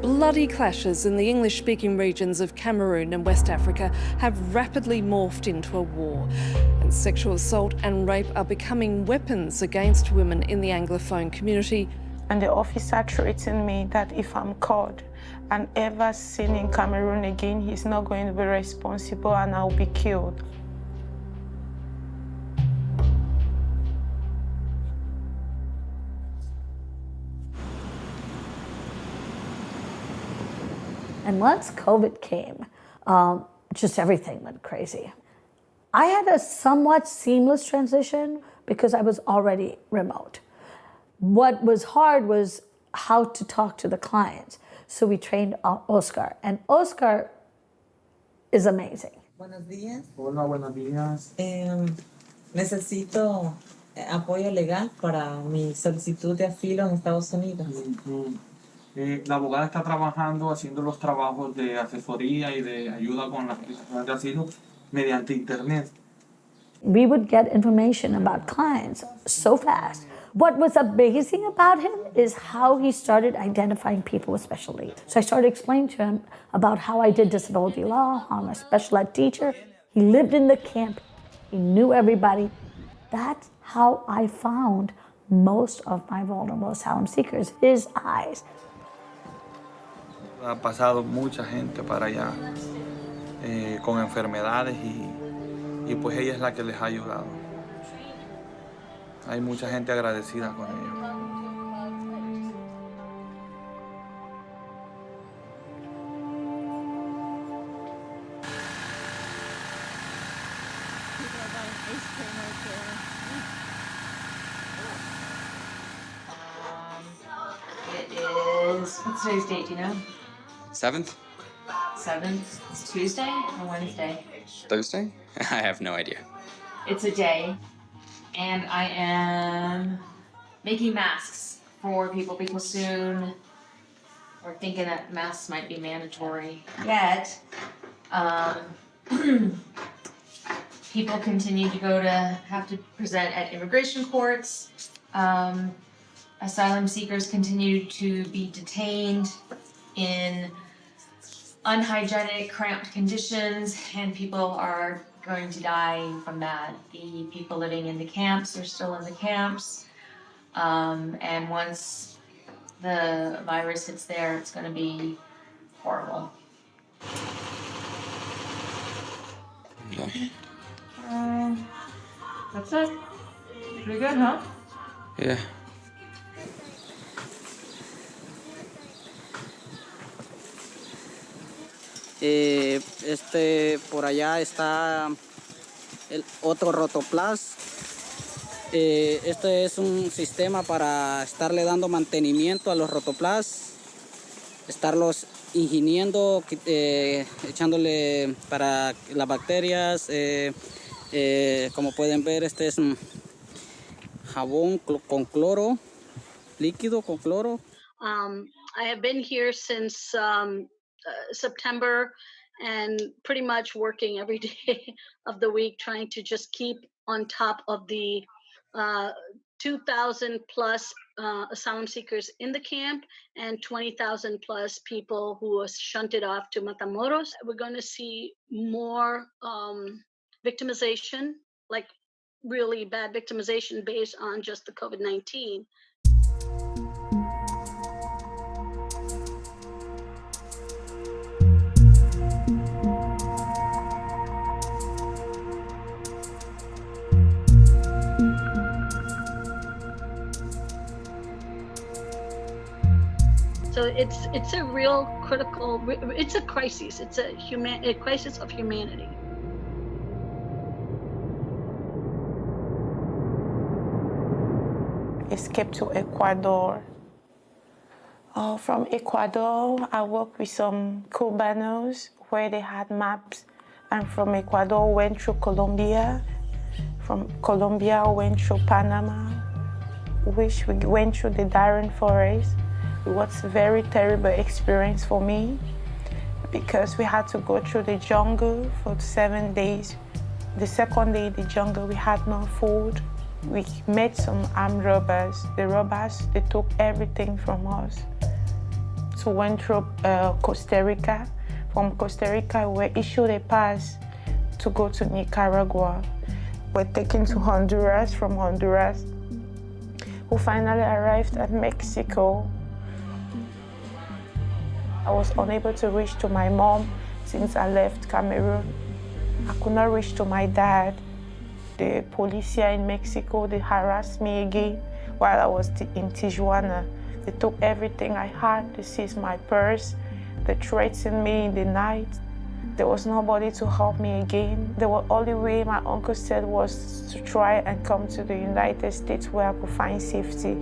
Bloody clashes in the English-speaking regions of Cameroon and West Africa have rapidly morphed into a war, and sexual assault and rape are becoming weapons against women in the Anglophone community. And the officer threatened me that if I'm caught and ever seen in Cameroon again, he's not going to be responsible and I'll be killed. And once COVID came, just everything went crazy. I had a somewhat seamless transition because I was already remote. What was hard was how to talk to the clients. So we trained Oscar, and Oscar is amazing. Buenos días. Hola, buenos días. Necesito apoyo legal para mi solicitud de asilo en Estados Unidos. La abogada está trabajando, haciendo los trabajos de asesoría y de ayuda con las aplicaciones de asilo mediante internet. We would get information about clients so fast. What was amazing about him is how he started identifying people with special needs. So I started explaining to him about how I did disability law, how I'm a special ed teacher. He lived in the camp. He knew everybody. That's how I found most of my vulnerable asylum seekers, his eyes. Ha pasado mucha gente para allá con enfermedades y pues ella es la que les ha ayudado. Hay mucha gente agradecida con ella. What's today's date, do you know? 7th? 7th. It's Tuesday or Wednesday? Thursday? I have no idea. It's a day. And I am making masks for people because soon we're thinking that masks might be mandatory. Yet, people continue to have to present at immigration courts. Asylum seekers continue to be detained in unhygienic, cramped conditions, and people are going to die from that. The people living in the camps are still in the camps. And once the virus hits there, it's going to be horrible. Okay. That's it. Pretty good, huh? Yeah. Por allá está el otro rotoplas. Este es un sistema para estarle dando mantenimiento a los rotoplas, estarlos ingiriendo, echándole para las bacterias. Como pueden ver, este es un jabón con cloro, líquido con cloro. I have been here since September and pretty much working every day of the week, trying to just keep on top of the 2,000 plus asylum seekers in the camp and 20,000 plus people who were shunted off to Matamoros. We're going to see more victimization, like really bad victimization based on just the COVID-19. So it's a real critical, it's a crisis. It's a crisis of humanity. Escaped to Ecuador. From Ecuador, I worked with some Cubanos where they had maps, and from Ecuador went through Colombia. From Colombia went through Panama, which we went through the Darien Forest. It was a very terrible experience for me because we had to go through the jungle for 7 days. The second day in the jungle, we had no food. We met some armed robbers. The robbers, they took everything from us. So we went through Costa Rica. From Costa Rica, we were issued a pass to go to Nicaragua. We're taken to Honduras. From Honduras, we finally arrived at Mexico. I was unable to reach to my mom since I left Cameroon. I could not reach to my dad. The police here in Mexico, they harassed me again while I was in Tijuana. They took everything I had. They seized my purse. They threatened me in the night. There was nobody to help me again. The only way my uncle said was to try and come to the United States where I could find safety.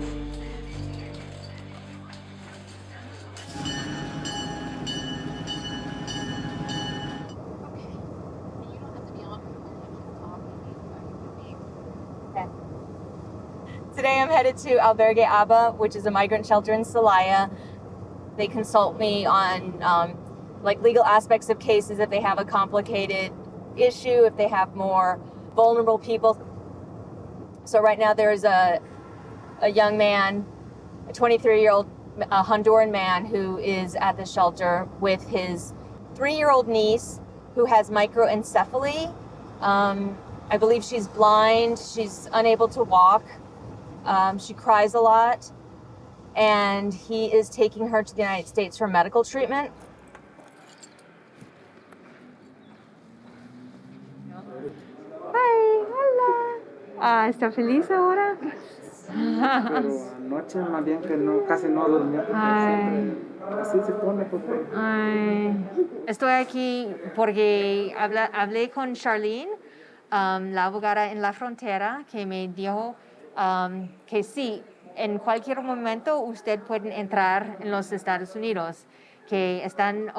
Today I'm headed to Albergue Aba, which is a migrant shelter in Celaya. They consult me on like legal aspects of cases if they have a complicated issue, if they have more vulnerable people. So right now there's a young man, a 23-year-old Honduran man who is at the shelter with his 3-year-old niece who has microencephaly. I believe she's blind, she's unable to walk. She cries a lot, and he is taking her to the United States for medical treatment. Hi, hola. ¿Está feliz ahora? Pero anoche más bien que no, casi no dormía porque siempre así se pone. Ay. Estoy aquí porque hablé con Charlene, la abogada en la frontera, que me dijo que sí, en cualquier momento usted puede entrar en los Estados Unidos, que están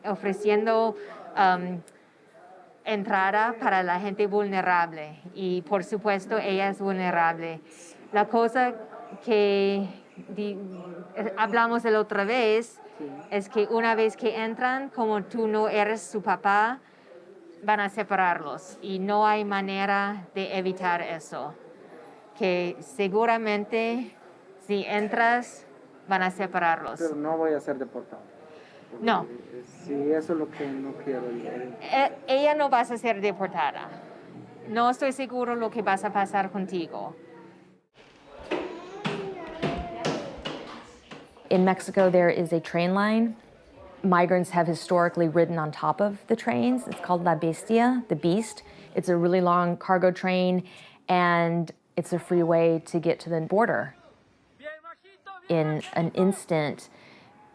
ofreciendo entrada para la gente vulnerable y por supuesto ella es vulnerable. La cosa que hablamos la otra vez es que una vez que entran, como tú no eres su papá, van a separarlos y no hay manera de evitar eso. Que seguramente si entras van a separarlos. Pero no voy a ser deportado. No. Sí, eso es lo que no quiero yo. Ella no va a ser deportada. No estoy seguro lo que va a pasar contigo. In Mexico, there is a train line. Migrants have historically ridden on top of the trains. It's called La Bestia, the Beast. It's a really long cargo train, and it's a free way to get to the border. In an instant,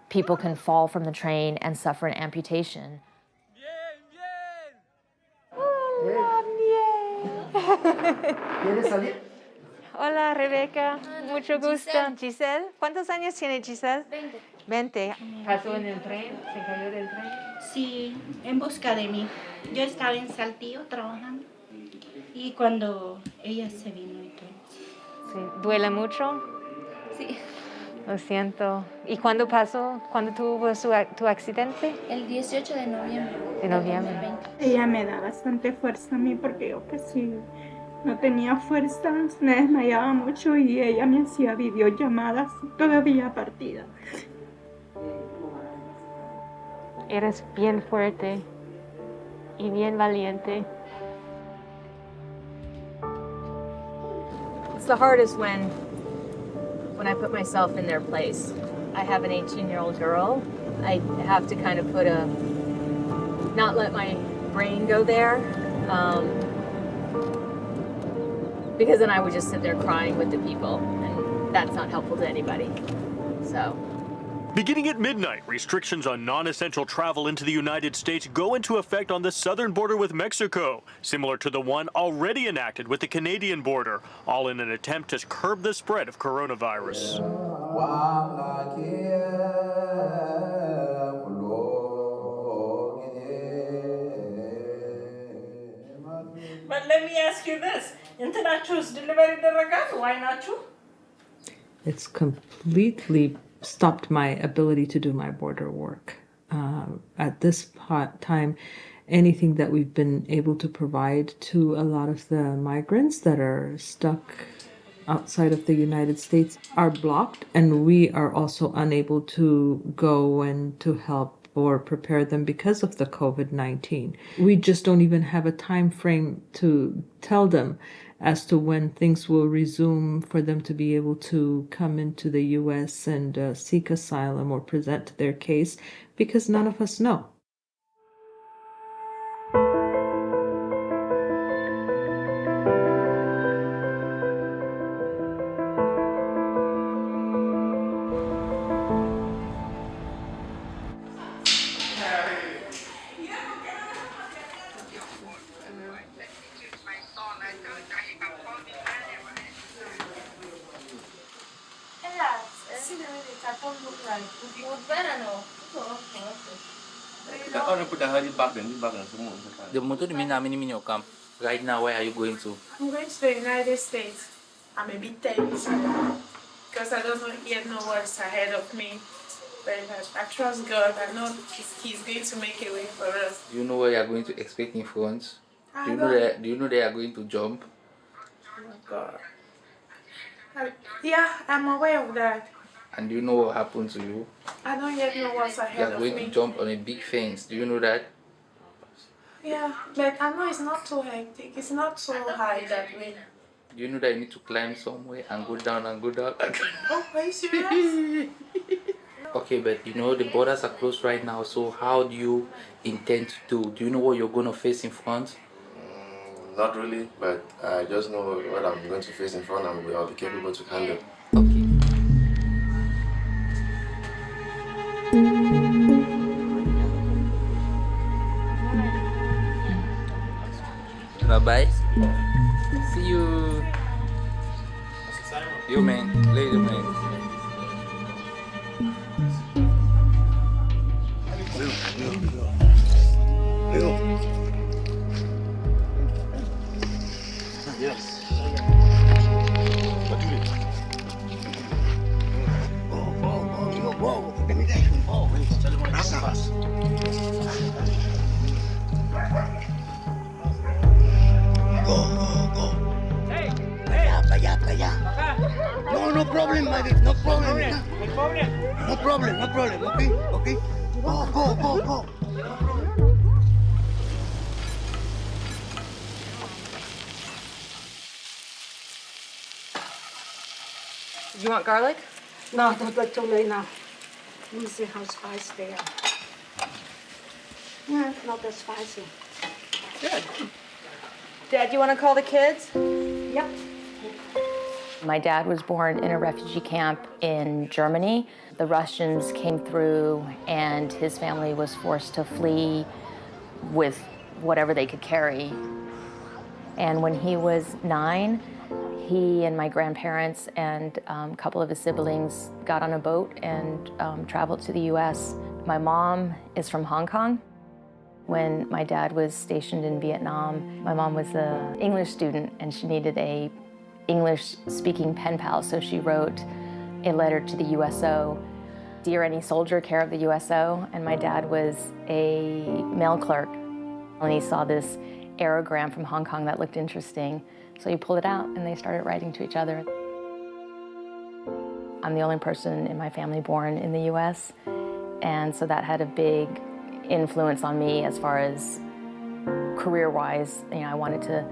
people can fall from the train and suffer an amputation. ¿Quieres salir? Hola, Rebeca. Mucho gusto. Giselle. ¿Cuántos años tiene Giselle? 20. ¿Pasó en el tren? ¿Se cayó del tren? Sí, en busca de mí. Yo estaba en Saltillo trabajando y cuando ella se vino y todo. Sí. ¿Duele mucho? Sí. Lo siento. ¿Y cuándo pasó? ¿Cuándo tuvo tu accidente? El 18 de noviembre. De noviembre. 2020. Ella me da bastante fuerza a mí porque yo pues sí, no tenía fuerzas, me desmayaba mucho y ella me hacía videollamadas todavía partida. Eres bien fuerte y bien valiente. It's the hardest when I put myself in their place. I have an 18-year-old girl. I have to kind of not let my brain go there, because then I would just sit there crying with the people, and that's not helpful to anybody. So. Beginning at midnight, restrictions on non-essential travel into the United States go into effect on the southern border with Mexico, similar to the one already enacted with the Canadian border, all in an attempt to curb the spread of coronavirus. But let me ask you this. Internacho's delivery the why not you? It's completely stopped my ability to do my border work. At this time, anything that we've been able to provide to a lot of the migrants that are stuck outside of the United States are blocked, and we are also unable to go and to help or prepare them because of the COVID-19. We just don't even have a time frame to tell them as to when things will resume for them to be able to come into the U.S. and seek asylum or present their case, because none of us know. The motor mini camp. Right now, where are you going to? I'm going to the United States. I'm a bit tense because I don't yet know what's ahead of me. But I trust God. I know He's going to make a way for us. Do you know where you are going to expect in France? Do you know they are going to jump? Oh God. Yeah, I'm aware of that. And do you know what happened to you? I don't yet know what's You ahead are of going me. to jump on a big fence. Do you know that? Yeah, but I know it's not too hectic. It's not so high that way. Do you know that you need to climb somewhere and go down and go down? Oh, are you serious? Okay, but you know the borders are closed right now, so how do you intend to do? Do you know what you're going to face in front? Not really, but I just know what I'm going to face in front and I'll be capable to handle. Okay. Bye-bye. See you. You man, later man. Yes. No problem, my dude. No problem. No problem. Okay. Go. You want garlic? No, that's too late now. Let me see how spicy they are. Yeah, not that spicy. Good. Dad, you want to call the kids? Yep. My dad was born in a refugee camp in Germany. The Russians came through and his family was forced to flee with whatever they could carry. And when he was 9, he and my grandparents and a couple of his siblings got on a boat and traveled to the US. My mom is from Hong Kong. When my dad was stationed in Vietnam, my mom was an English student and she needed a English-speaking pen pal, so she wrote a letter to the USO. Dear any soldier, care of the USO. And my dad was a mail clerk. And he saw this aerogram from Hong Kong that looked interesting. So he pulled it out and they started writing to each other. I'm the only person in my family born in the US. And so that had a big influence on me as far as career-wise. You know, I wanted to,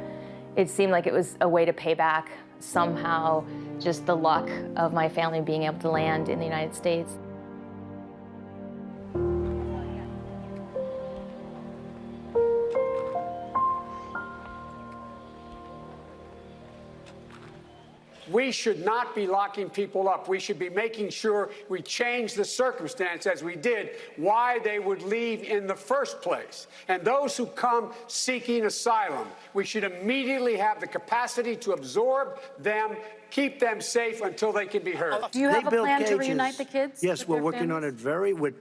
it seemed like it was a way to pay back somehow just the luck of my family being able to land in the United States. We should not be locking people up. We should be making sure we change the circumstance, as we did, why they would leave in the first place. And those who come seeking asylum, we should immediately have the capacity to absorb them, keep them safe until they can be heard. Do you have a plan to reunite the kids? Yes, we're working on it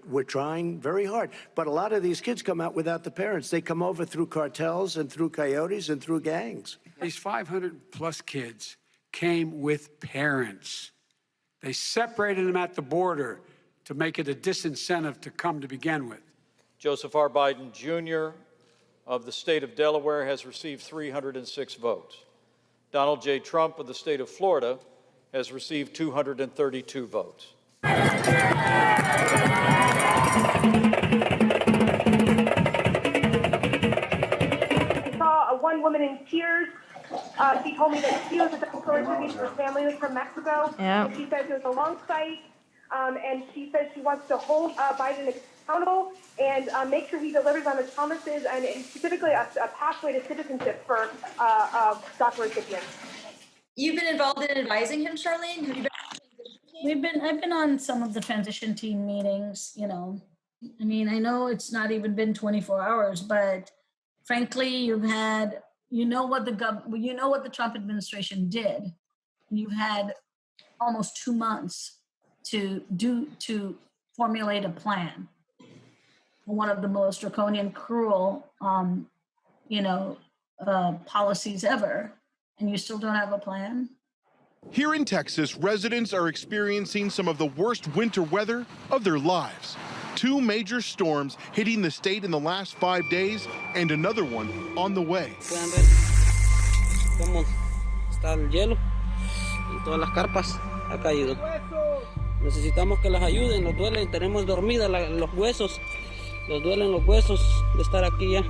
we're trying very hard. But a lot of these kids come out without the parents. They come over through cartels and through coyotes and through gangs. These 500 plus kids came with parents. They separated them at the border to make it a disincentive to come to begin with. Joseph R. Biden, Jr. of the state of Delaware has received 306 votes. Donald J. Trump of the state of Florida has received 232 votes. I saw one woman in tears. She told me that she was a Dakota cookie. Her family was from Mexico. Yeah. And she says it was a long fight. And she says she wants to hold Biden accountable and make sure he delivers on his promises and specifically a pathway to citizenship for DACA recipients. You've been involved in advising him, Charlene? Have you been? I've been on some of the transition team meetings, you know. I mean, I know it's not even been 24 hours, but frankly, you've had, you know what the Trump administration did. You've had almost 2 months to formulate a plan. One of the most draconian, cruel, policies ever, and you still don't have a plan? Here in Texas, residents are experiencing some of the worst winter weather of their lives. 2 major storms hitting the state in the last 5 days and another one on the way. Pueden ver cómo está el hielo en todas las carpas, ha caído. Necesitamos que las ayuden, nos duele, tenemos dormida los huesos, nos duelen los huesos de estar aquí ya.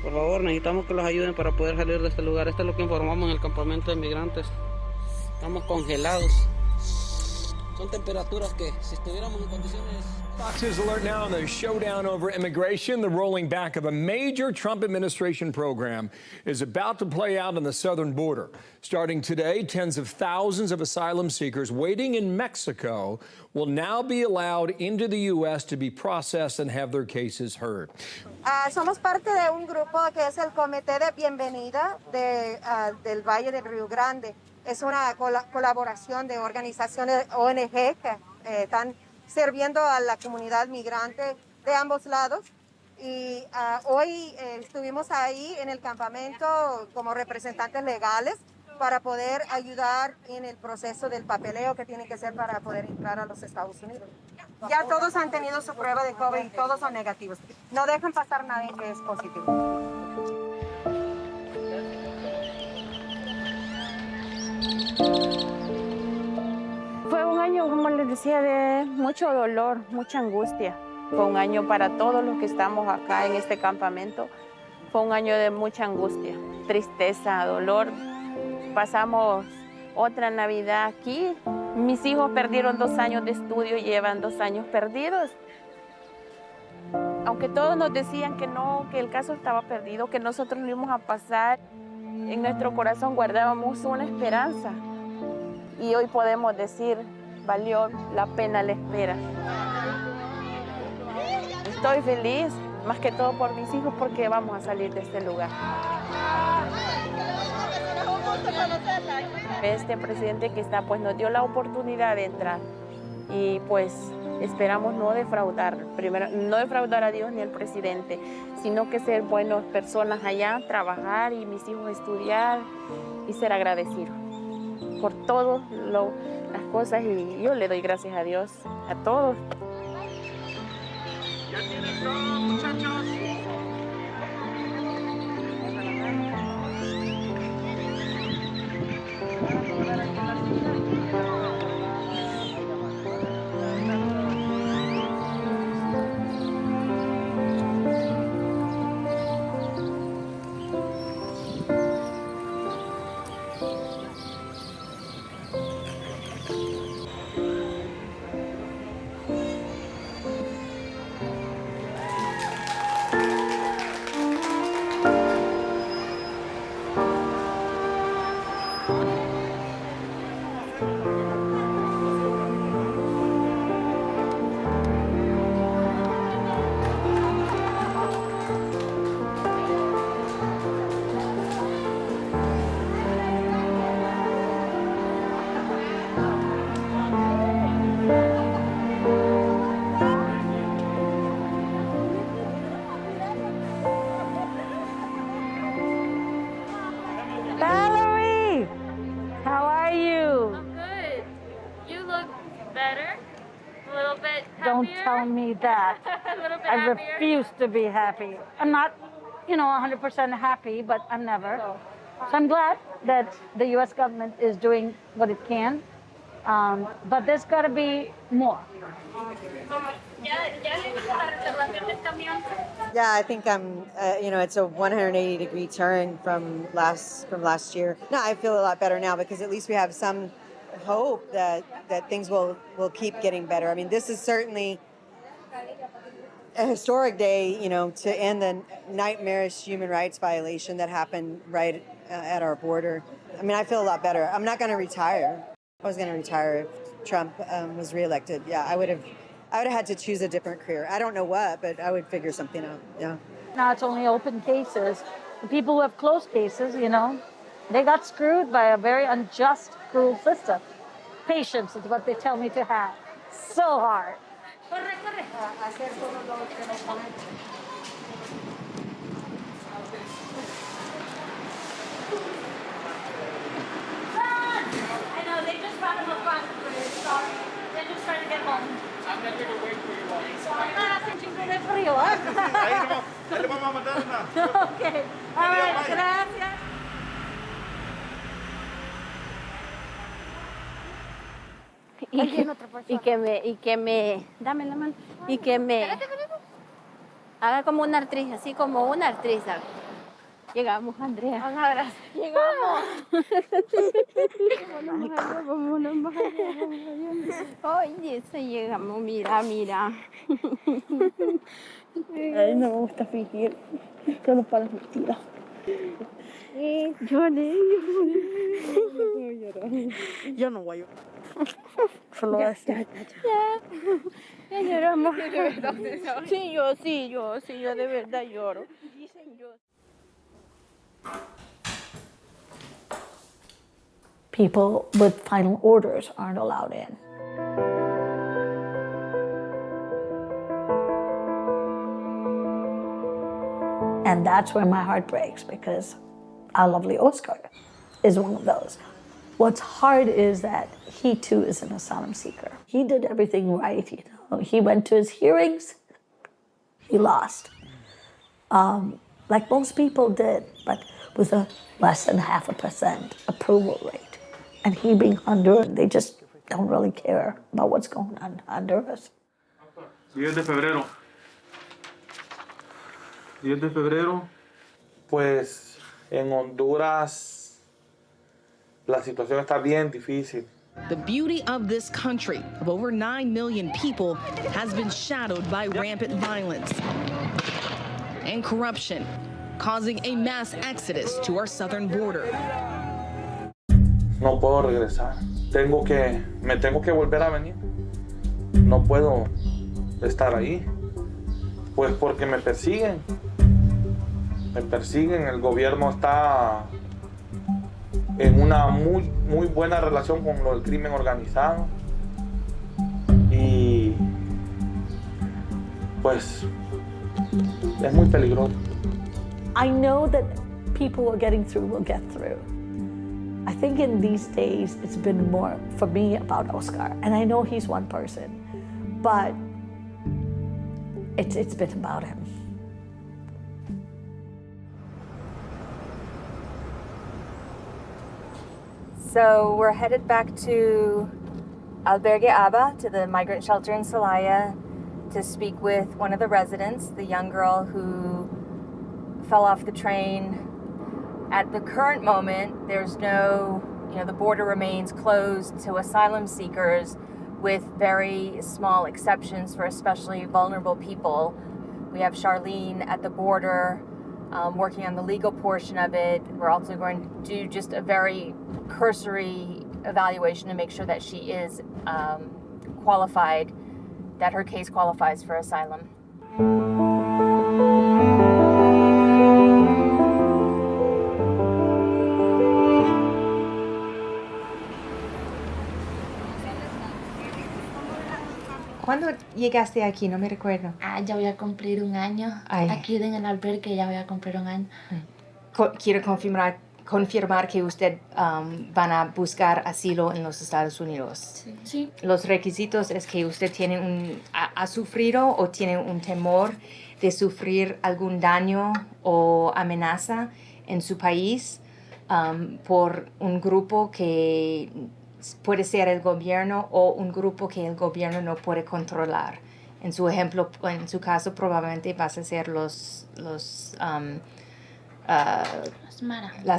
Por favor, necesitamos que los ayuden para poder salir de este lugar. Esto es lo que informamos en el campamento de migrantes. Estamos congelados. Son temperaturas que si estuviéramos en condiciones... Fox News alert now on the showdown over immigration. The rolling back of a major Trump administration program is about to play out on the southern border. Starting today, tens of thousands of asylum seekers waiting in Mexico will now be allowed into the U.S. to be processed and have their cases heard. Somos parte de un grupo que es el Comité de Bienvenida del Valle del Río Grande. Es una colaboración de organizaciones ONG que están sirviendo a la comunidad migrante de ambos lados. Y hoy estuvimos ahí en el campamento como representantes legales para poder ayudar en el proceso del papeleo que tiene que ser para poder entrar a los Estados Unidos. Ya todos han tenido su prueba de COVID y todos son negativos. No dejan pasar nadie que es positivo. Fue un año, como les decía, de mucho dolor, mucha angustia. Fue un año para todos los que estamos acá en este campamento. Fue un año de mucha angustia, tristeza, dolor. Pasamos otra Navidad aquí. Mis hijos perdieron 2 años de estudio, llevan 2 años perdidos. Aunque todos nos decían que no, que el caso estaba perdido, que nosotros no íbamos a pasar, en nuestro corazón guardábamos una esperanza. Y hoy podemos decir, valió la pena la espera. Estoy feliz, más que todo por mis hijos, porque vamos a salir de este lugar. Este presidente que está, pues nos dio la oportunidad de entrar y pues esperamos no defraudar, primero no defraudar a Dios ni al presidente, sino que ser buenas personas allá, trabajar y mis hijos estudiar y ser agradecidos. por todas las cosas y yo le doy gracias a Dios, a todos. ¿Ya tienen todo, muchachos? Valerie, how are you? I'm good. You look better. A little bit happier. Don't tell me that. A little bit I happier. refuse to be happy. I'm not, 100% happy, but I'm never. So I'm glad that the U.S. government is doing what it can, but there's got to be more. Yeah, I think I'm. It's a 180-degree turn from last year. No, I feel a lot better now because at least we have some hope that things will keep getting better. I mean, this is certainly a historic day, to end the nightmarish human rights violation that happened right at our border. I mean, I feel a lot better. I'm not going to retire. I was going to retire if Trump was reelected. Yeah, I would have had to choose a different career. I don't know what, but I would figure something out. Yeah. Now it's only open cases. The people who have closed cases, they got screwed by a very unjust, cruel system. Patience is what they tell me to have. So hard. I know, they just brought him up front. Sorry. They're just trying to get home. I'm not going to wait for you all. Sorry. Hace un chingo de frío, ¿eh? Ahí le vamos a mandar una. Okay. All right. Gracias. Dame la mano, y que me haga como una actriz, así como una actriz, ¿sabes? Llegamos, Andrea. Gracias. Llegamos. Vámonos. Oye, eso llegamos, mira. Ay, no me gusta fingir. Solo para las mentiras. Lloré. Yo no voy a llorar. Solo ya lloramos. Sí, yo de verdad lloro. Dicen yo. People with final orders aren't allowed in. And that's where my heart breaks because our lovely Oscar is one of those. What's hard is that he too is an asylum seeker. He did everything right, He went to his hearings, he lost. Like most people did, but with a less than 0.5% approval rate. And he being Honduran, they just don't really care about what's going on in Honduras. 10 de febrero. 10 de febrero. Pues en Honduras la situación está bien difícil. The beauty of this country of over 9 million people has been shadowed by rampant violence and corruption, causing a mass exodus to our southern border. No puedo regresar. Me tengo que volver a venir. No puedo estar ahí. Pues porque me persiguen. El gobierno está en una muy buena relación con el crimen organizado. Y pues es muy peligroso. I know that people who are getting through will get through. I think in these days, it's been more, for me, about Oscar. And I know he's one person, but it's been about him. So we're headed back to Albergue Aba, to the migrant shelter in Celaya, to speak with one of the residents, the young girl who fell off the train. At the current moment, there's no, the border remains closed to asylum seekers with very small exceptions for especially vulnerable people. We have Charlene at the border working on the legal portion of it. We're also going to do just a very cursory evaluation to make sure that she is qualified, that her case qualifies for asylum. ¿Cuándo llegaste aquí? No me recuerdo. Ya voy a cumplir un año. Ay. Aquí en el albergue ya voy a cumplir un año. Quiero confirmar que usted van a buscar asilo en los Estados Unidos. Sí. Los requisitos es que usted tiene ha sufrido o tiene un temor de sufrir algún daño o amenaza en su país por un grupo que puede ser el gobierno o un grupo que el gobierno no puede controlar. En su ejemplo, en su caso, probablemente vas a ser las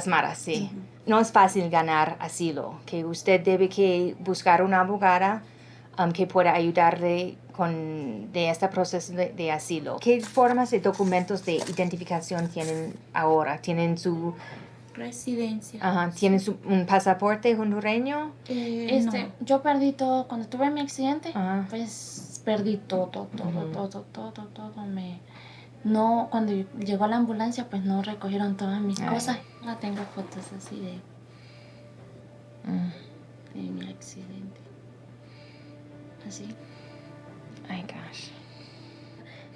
maras, sí. No es fácil ganar asilo, que usted debe que buscar una abogada que pueda ayudarle de este proceso de asilo. ¿Qué formas de documentos de identificación tienen ahora? ¿Tienen su residencia? Ajá. ¿Tienen un pasaporte hondureño? No. Yo perdí todo. Cuando tuve mi accidente, Ajá. pues perdí todo. No, cuando llegó la ambulancia, pues no recogieron todas mis cosas. Ahora tengo fotos así de mi accidente. Así. Ay, gosh.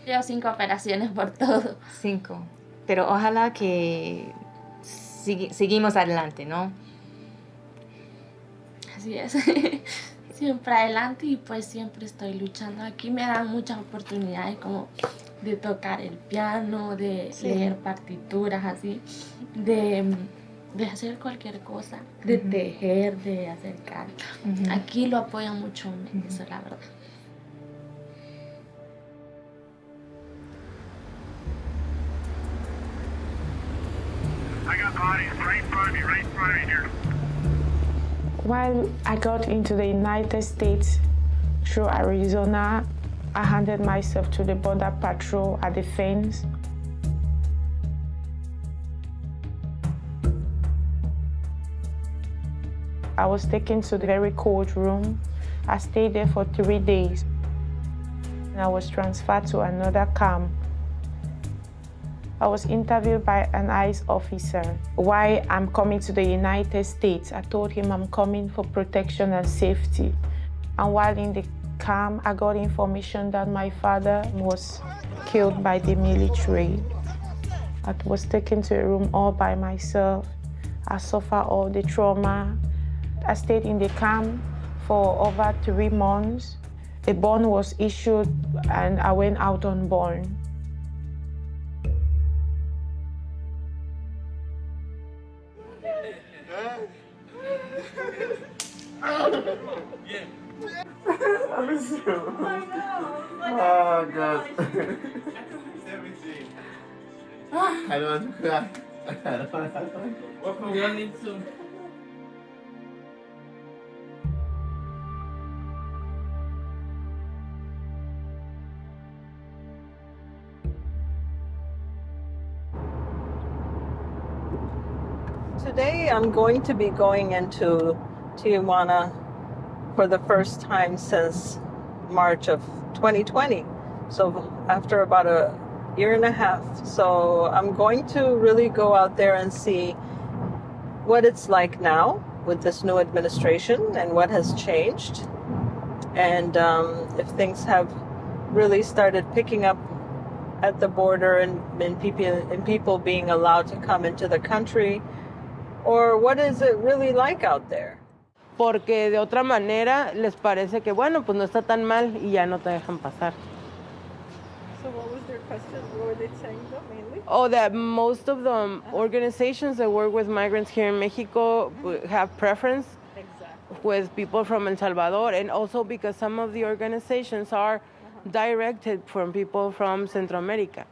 Llevo 5 operaciones por todo. 5. Pero ojalá que seguimos adelante, ¿no? Así es. Siempre adelante y pues siempre estoy luchando. Aquí me dan muchas oportunidades como de tocar el piano, de leer partituras, así, de hacer cualquier cosa, de tejer, de hacer canto. Aquí lo apoyan mucho en eso, la verdad. I got bodies right in front of me here. While I got into the United States through Arizona, I handed myself to the Border Patrol at the fence. I was taken to the very cold room. I stayed there for 3 days. And I was transferred to another camp. I was interviewed by an ICE officer. Why I'm coming to the United States? I told him I'm coming for protection and safety. And while in the camp, I got information that my father was killed by the military. I was taken to a room all by myself. I suffered all the trauma. I stayed in the camp for over 3 months. A bond was issued and I went out on bond. Oh, God. I don't want to cry. I don't want to cry. Welcome, you need to. Today I'm going to be going into Tijuana for the first time since March of 2020. So after about a year and a half. So I'm going to really go out there and see what it's like now with this new administration and what has changed. And if things have really started picking up at the border and people being allowed to come into the country. Or what is it really like out there? Porque de otra manera les parece que, bueno, pues no está tan mal y ya no te dejan pasar. So what was their question? What were they saying though, mainly? Oh, that most of the organizations that work with migrants here in Mexico have preference with people from El Salvador, and also because some of the organizations are directed from people from Central America.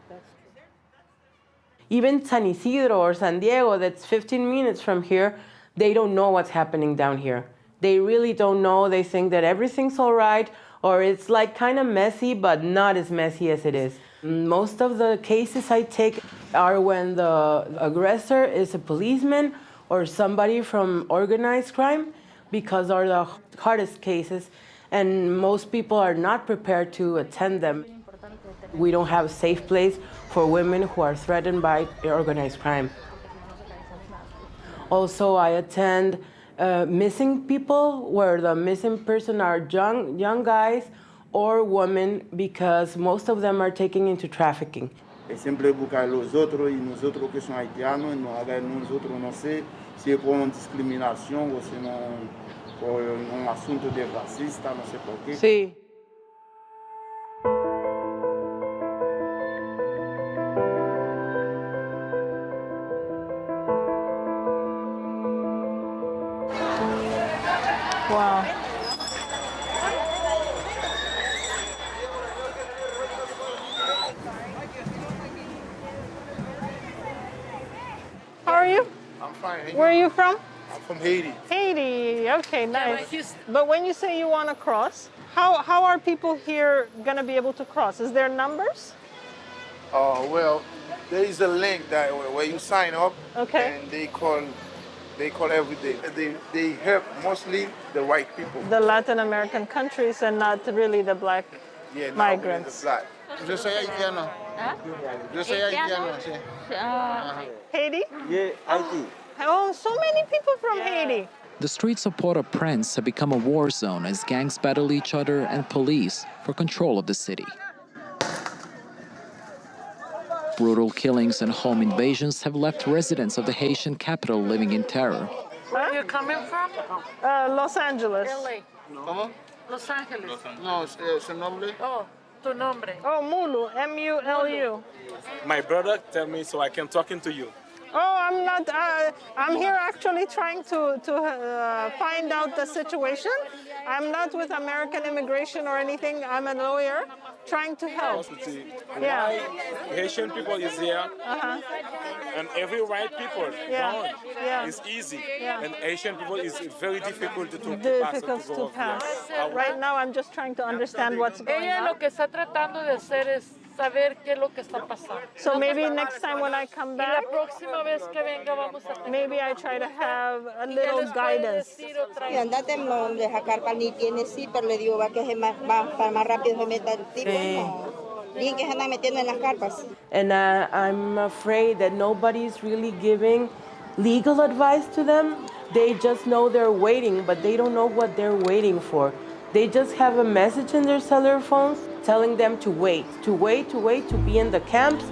Even San Isidro or San Diego, that's 15 minutes from here, they don't know what's happening down here. They really don't know. They think that everything's all right, or it's like kind of messy, but not as messy as it is. Most of the cases I take are when the aggressor is a policeman or somebody from organized crime, because are the hardest cases, and most people are not prepared to attend them. We don't have a safe place for women who are threatened by organized crime. Also, I attend missing people, where the missing person are young guys or women, because most of them are taken into trafficking. Siempre buscar los otros y nosotros que son haitianos, nosotros no sé si es por una discriminación o si no por un asunto de racista, no sé por qué. Sí. Wow. How are you? I'm fine. Where are you from? I'm from Haiti. Haiti. Okay, nice. But when you say you want to cross, how are people here going to be able to cross? Is there numbers? Well, there is a link that where you sign up. Okay. And they call every day. They help mostly the white people. The Latin American countries and not really the black migrants. The black. Yo soy haitiano. Yo soy haitiano, sí. Haiti? Yeah, Haiti. Oh, so many people from Haiti. The streets of Port-au-Prince have become a war zone as gangs battle each other and police for control of the city. Brutal killings and home invasions have left residents of the Haitian capital living in terror. Where are you coming from? Los Angeles. LA. ¿Cómo? Los Angeles. No, su nombre. Oh, tu nombre. Oh, Mulu, M-U-L-U. My brother tell me so I can talk to you. Oh, I'm not. I'm here actually trying to find out the situation. I'm not with American Immigration or anything. I'm a lawyer trying to help. Yeah. Haitian people is here, and every white people gone. Yeah. It's easy, Yeah. and Haitian people is very difficult to Difficult to pass. Right now, I'm just trying to understand what's going on. Ella lo que está tratando de hacer es saber qué es lo que está pasando. So maybe next time when I come back, Y la próxima vez que venga vamos a tener. maybe I try to have a little guidance. Y andate no deja carpa ni tiene sí, pero le digo va que se para más rápido se meta el tipo. Bien que se anda metiendo en las carpas. And I'm afraid that nobody's really giving legal advice to them. They just know they're waiting, but they don't know what they're waiting for. They just have a message in their cellular phones telling them to wait, to be in the camps,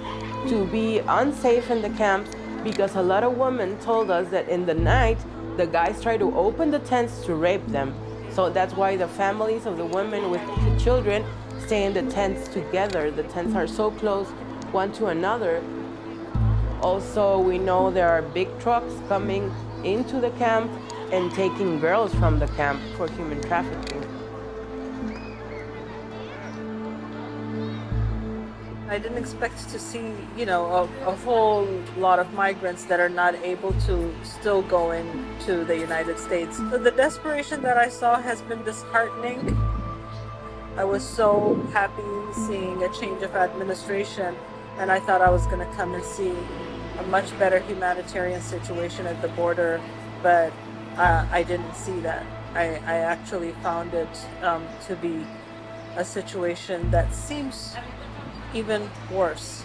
to be unsafe in the camps, because a lot of women told us that in the night, the guys try to open the tents to rape them. So that's why the families of the women with the children stay in the tents together. The tents are so close one to another. Also, we know there are big trucks coming into the camp and taking girls from the camp for human trafficking. I didn't expect to see, a whole lot of migrants that are not able to still go into the United States. So the desperation that I saw has been disheartening. I was so happy seeing a change of administration, and I thought I was going to come and see a much better humanitarian situation at the border, but I didn't see that. I actually found it to be a situation that seems even worse.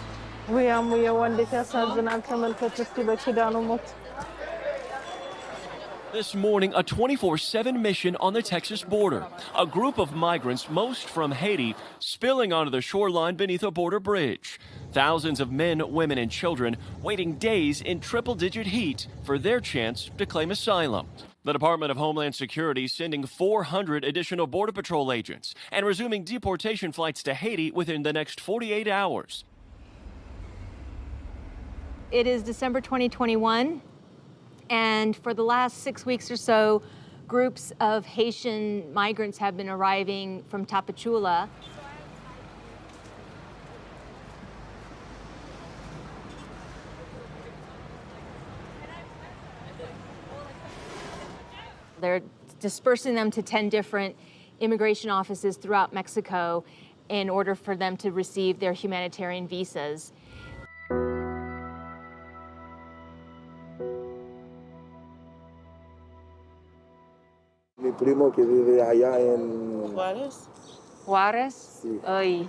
This morning, a 24/7 mission on the Texas border. A group of migrants, most from Haiti, spilling onto the shoreline beneath a border bridge. Thousands of men, women, and children waiting days in triple-digit heat for their chance to claim asylum. The Department of Homeland Security sending 400 additional Border Patrol agents and resuming deportation flights to Haiti within the next 48 hours. It is December 2021. And for the last 6 weeks or so, groups of Haitian migrants have been arriving from Tapachula. They're dispersing them to 10 different immigration offices throughout Mexico in order for them to receive their humanitarian visas. Mi primo que vive allá en Juárez. Juárez. Sí. Ay.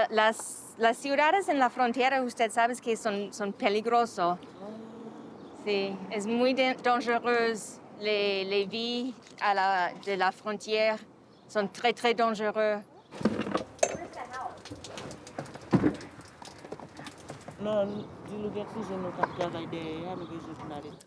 Las ciudades en la frontera, usted sabe que son peligrosos. Sí, es muy dangereux. Les vies de la frontière sont très, très dangereux.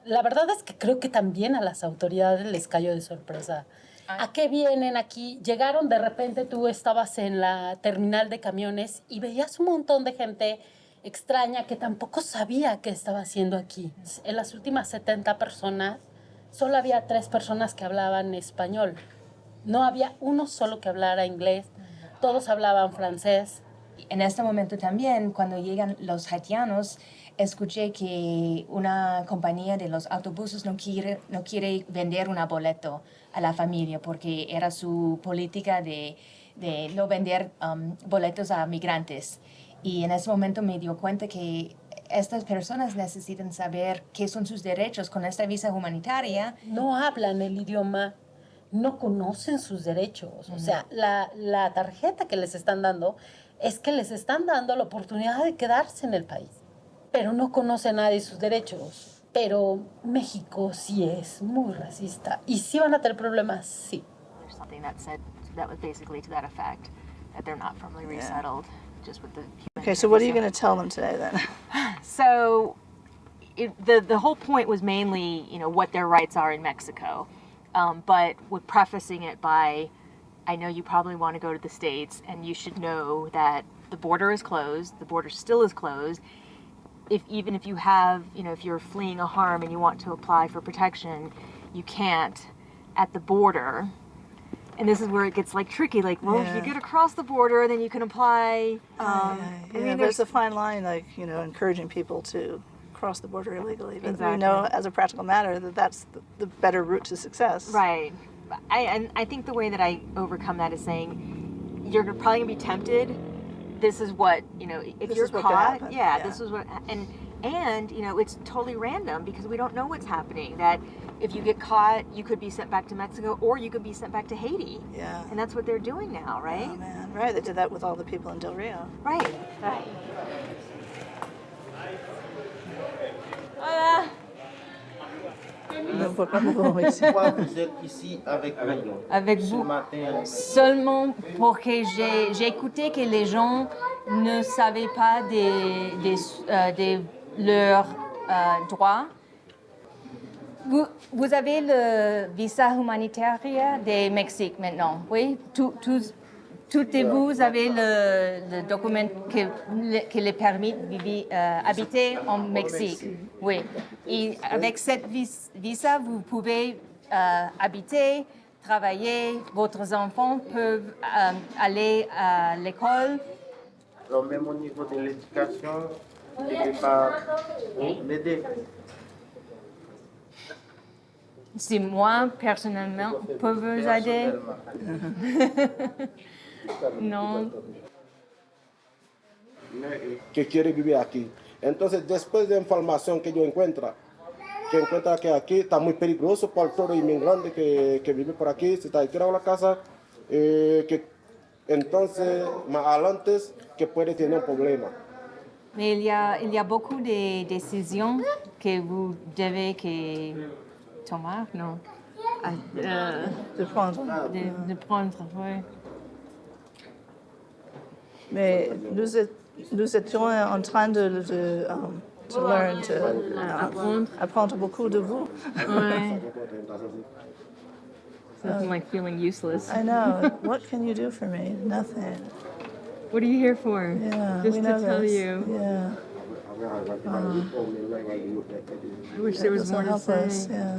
La verdad es que creo que también a las autoridades les cayó de sorpresa. ¿A qué vienen aquí? Llegaron de repente, tú estabas en la terminal de camiones y veías un montón de gente extraña que tampoco sabía qué estaba haciendo aquí. En las últimas 70 personas, solo había 3 personas que hablaban español. No había uno solo que hablara inglés. Todos hablaban francés. En este momento también, cuando llegan los haitianos, escuché que una compañía de los autobuses no quiere vender un boleto a la familia porque era su política de no vender boletos a migrantes. Y en ese momento me dio cuenta que estas personas necesitan saber qué son sus derechos con esta visa humanitaria. No hablan el idioma, no conocen sus derechos. O sea, la tarjeta que les están dando es que les están dando la oportunidad de quedarse en el país, pero no conoce nadie sus derechos. Pero México sí es muy racista y sí van a tener problemas, sí. There's something that was basically to that effect, that they're not firmly resettled, just with the... Okay, so what are you going to tell them today then? So the whole point was mainly, what their rights are in Mexico, but with prefacing it by, I know you probably want to go to the States, and you should know that the border is closed, the border still is closed. Even if you have, if you're fleeing a harm and you want to apply for protection, you can't at the border. And this is where it gets tricky. If you get across the border, then you can apply. There's a fine line, encouraging people to cross the border illegally. But Exactly. we know, as a practical matter, that that's the better route to success. Right. I think the way that I overcome that is saying, you're probably going to be tempted. This is what, if This you're is what could caught, happen. this is what, and it's totally random because we don't know what's happening. That if you get caught, you could be sent back to Mexico or you could be sent back to Haiti. Yeah. And that's what they're doing now, right? Oh, man. Right, they did that with all the people in Del Rio. Right. Hola. Pourquoi vous êtes ici avec nous? Avec Ce vous. matin? Seulement pour que j'ai écouté que les gens ne savaient pas de leurs droits. Vous avez le visa humanitaire du Mexique maintenant, oui? Toutes et vous avez le document qui les permet d'habiter en Mexique. Oui. Et avec cette visa, vous pouvez habiter, travailler, votre enfant peuvent aller à l'école. Alors, même au niveau de l'éducation, vous ne pouvez pas l'aider. Si moi, personnellement, peux vous aider? No. Que quiere vivir aquí. Entonces, después de información que yo encuentra que aquí está muy peligroso para todo inmigrante que vive por aquí, se está alquilando la casa, que entonces más adelante que puede tener un problema. Mais il y a beaucoup de décisions que vous devez Tomar, non. De prendre. De prendre, oui. Mais nous étions en train de learn, apprendre beaucoup de vous. Ouais. So I'm like feeling useless. I know. What can you do for me? Nothing. What are you here for? Yeah, Just we to know tell this. you. Yeah. I wish there was more to say. Us, yeah.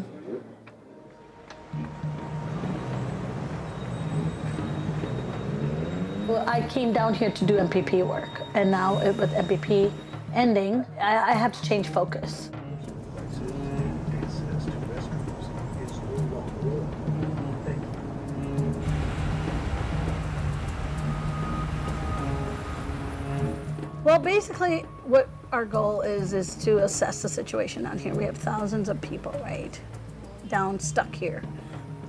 Well, I came down here to do MPP work, and now with MPP ending, I have to change focus. Well, basically, what our goal is to assess the situation down here. We have thousands of people, right, stuck here.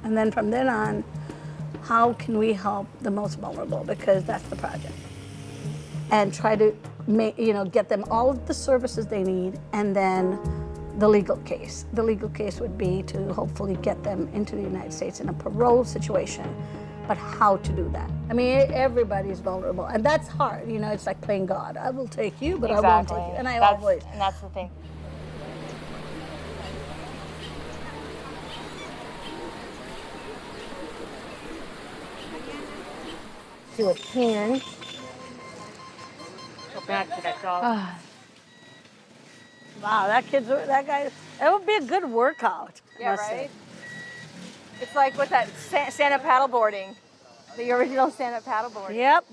And then from then on, how can we help the most vulnerable? Because that's the project. And try to get them all of the services they need, and then the legal case. The legal case would be to hopefully get them into the United States in a parole situation. But how to do that? I mean, everybody's vulnerable, and that's hard. It's like playing God. I will take you, but I won't take you. And And that's the thing. Do a can. Go back to that dog. Wow, that guy, that would be a good workout. Yeah, right? It's like with that stand-up paddleboarding, the original stand-up paddleboarding. Yep.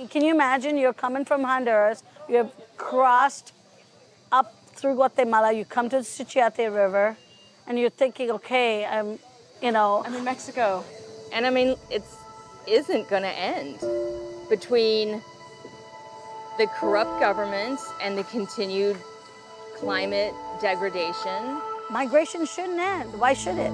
Can you imagine you're coming from Honduras, you have crossed up through Guatemala, you come to the Suchiate River, and you're thinking, okay, I'm in Mexico. And I mean, it isn't gonna end between the corrupt governments and the continued climate degradation. Migration shouldn't end. Why should it?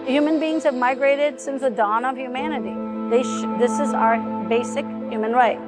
Human beings have migrated since the dawn of humanity. This is our basic human right.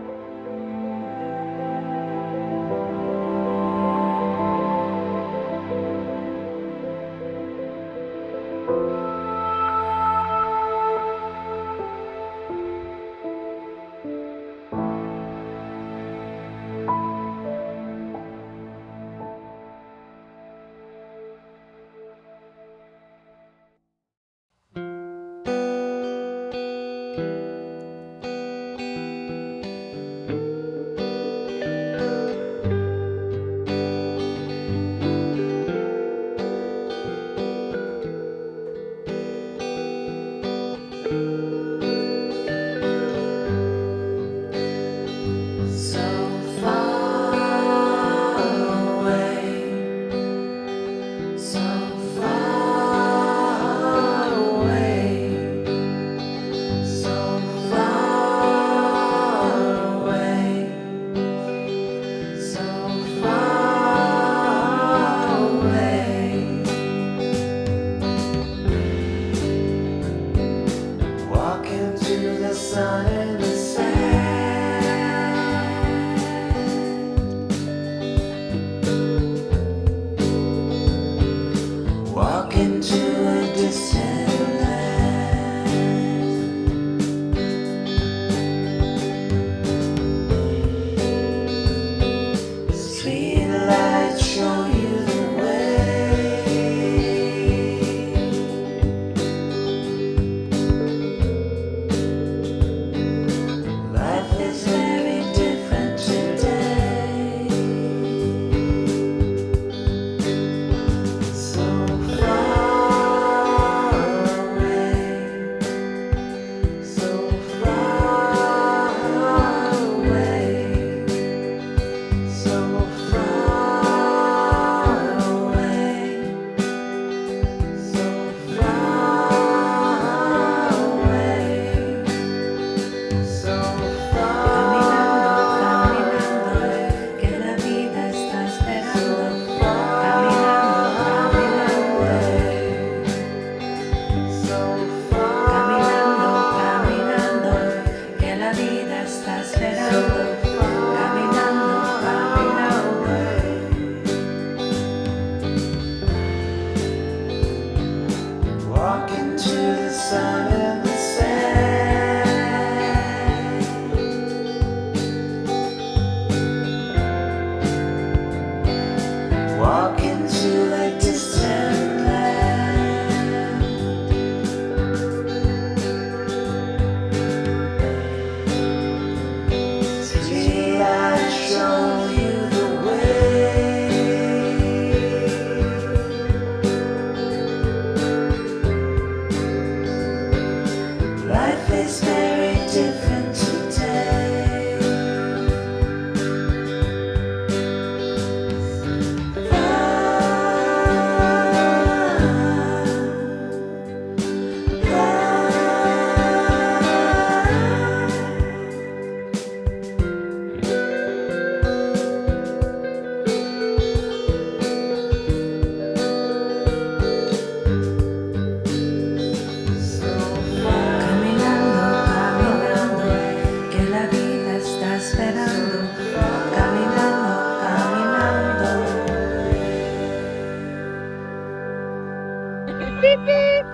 beep, beep.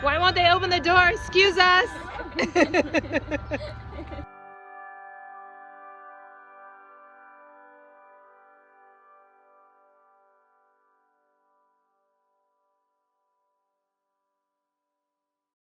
Why won't they open the door? Excuse us.